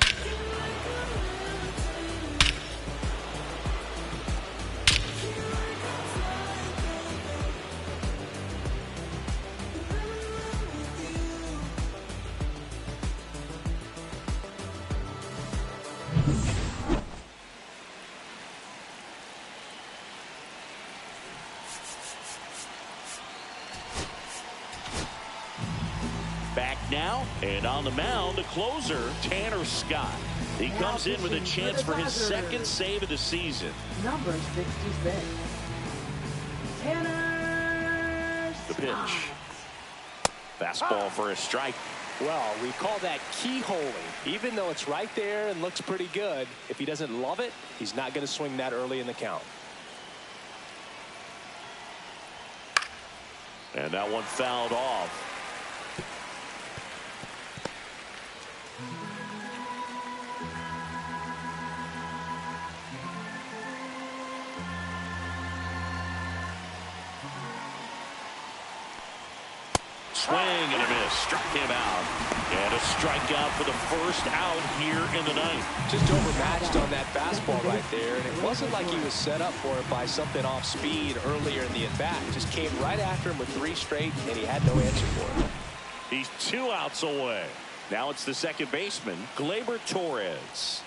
Back now, and on the mound, the closer, Tanner Scott. He comes in with a chance for his 2nd save of the season. Number 66. Tanner The pitch. Fastball for a strike. Well, we call that keyholing. Even though it's right there and looks pretty good, if he doesn't love it, he's not going to swing that early in the count. And that one fouled off. Swing and a miss. Struck him out. And a strikeout for the first out here in the ninth. Just overmatched on that fastball right there. And it wasn't like he was set up for it by something off speed earlier in the at-bat. Just came right after him with 3 straight, and he had no answer for it. He's 2 outs away. Now it's the second baseman, Gleyber Torres.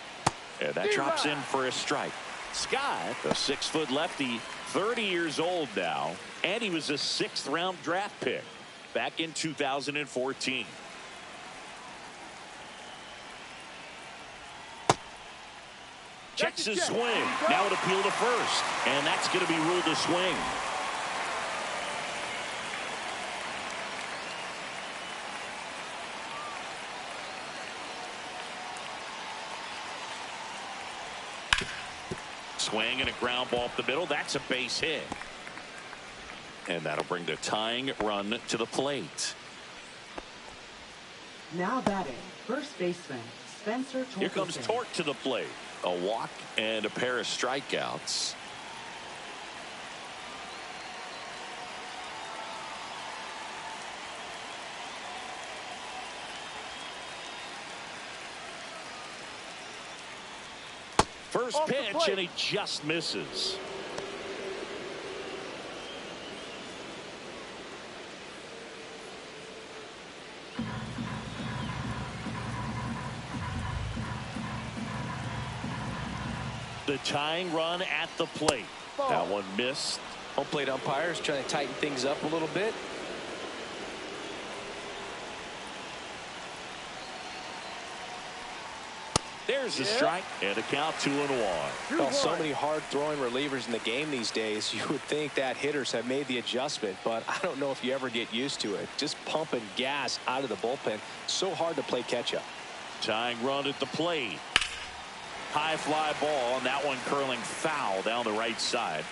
And that drops in for a strike. Scott, a 6-foot lefty, 30 years old now, and he was a 6th-round draft pick back in 2014. Checks his swing. Now an appeal to first, and that's going to be ruled a swing. Swing and a ground ball up the middle. That's a base hit. And that'll bring the tying run to the plate. Now batting, first baseman, Spencer Torkelson. Here comes Torque to the plate. A walk and a pair of strikeouts. First pitch, and he just misses. The tying run at the plate. That one missed. Home plate umpires trying to tighten things up a little bit. There's the strike and a count 2-1. Well, so many hard throwing relievers in the game these days. You would think that hitters have made the adjustment, but I don't know if you ever get used to it. Just pumping gas out of the bullpen. So hard to play catch up. Tying run at the plate. High fly ball, and that one curling foul down the right side.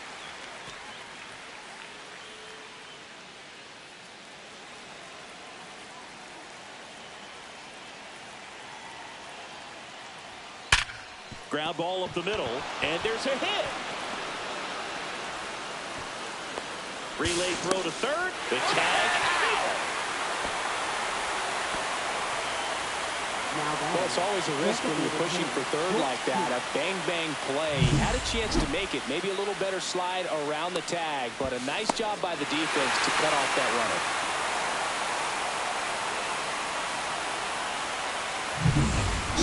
Ground ball up the middle, and there's a hit. Relay throw to third. The tag out. Well, it's always a risk when you're pushing for third like that. A bang-bang play. Had a chance to make it. Maybe a little better slide around the tag, but a nice job by the defense to cut off that runner.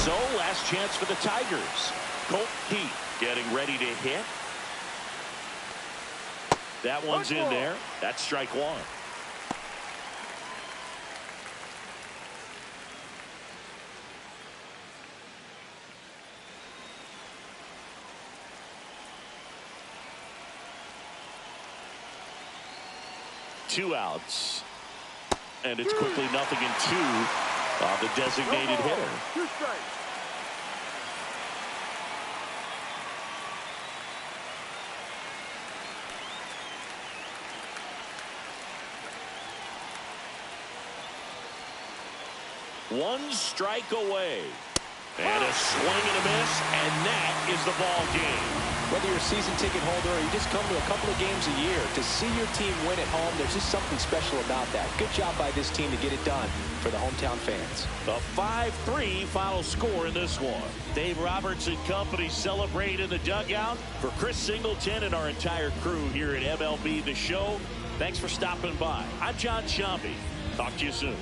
So, last chance for the Tigers. Colt Heat getting ready to hit. That one's in there. That's strike one. Two outs. And it's quickly 0-2 on the designated hitter. 2 strikes. One strike away. And a swing and a miss, and that is the ball game. Whether you're a season ticket holder or you just come to a couple of games a year, to see your team win at home, there's just something special about that. Good job by this team to get it done for the hometown fans. The 5-3 final score in this one. Dave Roberts and company celebrate in the dugout. For Chris Singleton and our entire crew here at MLB The Show, thanks for stopping by. I'm John Shambi. Talk to you soon.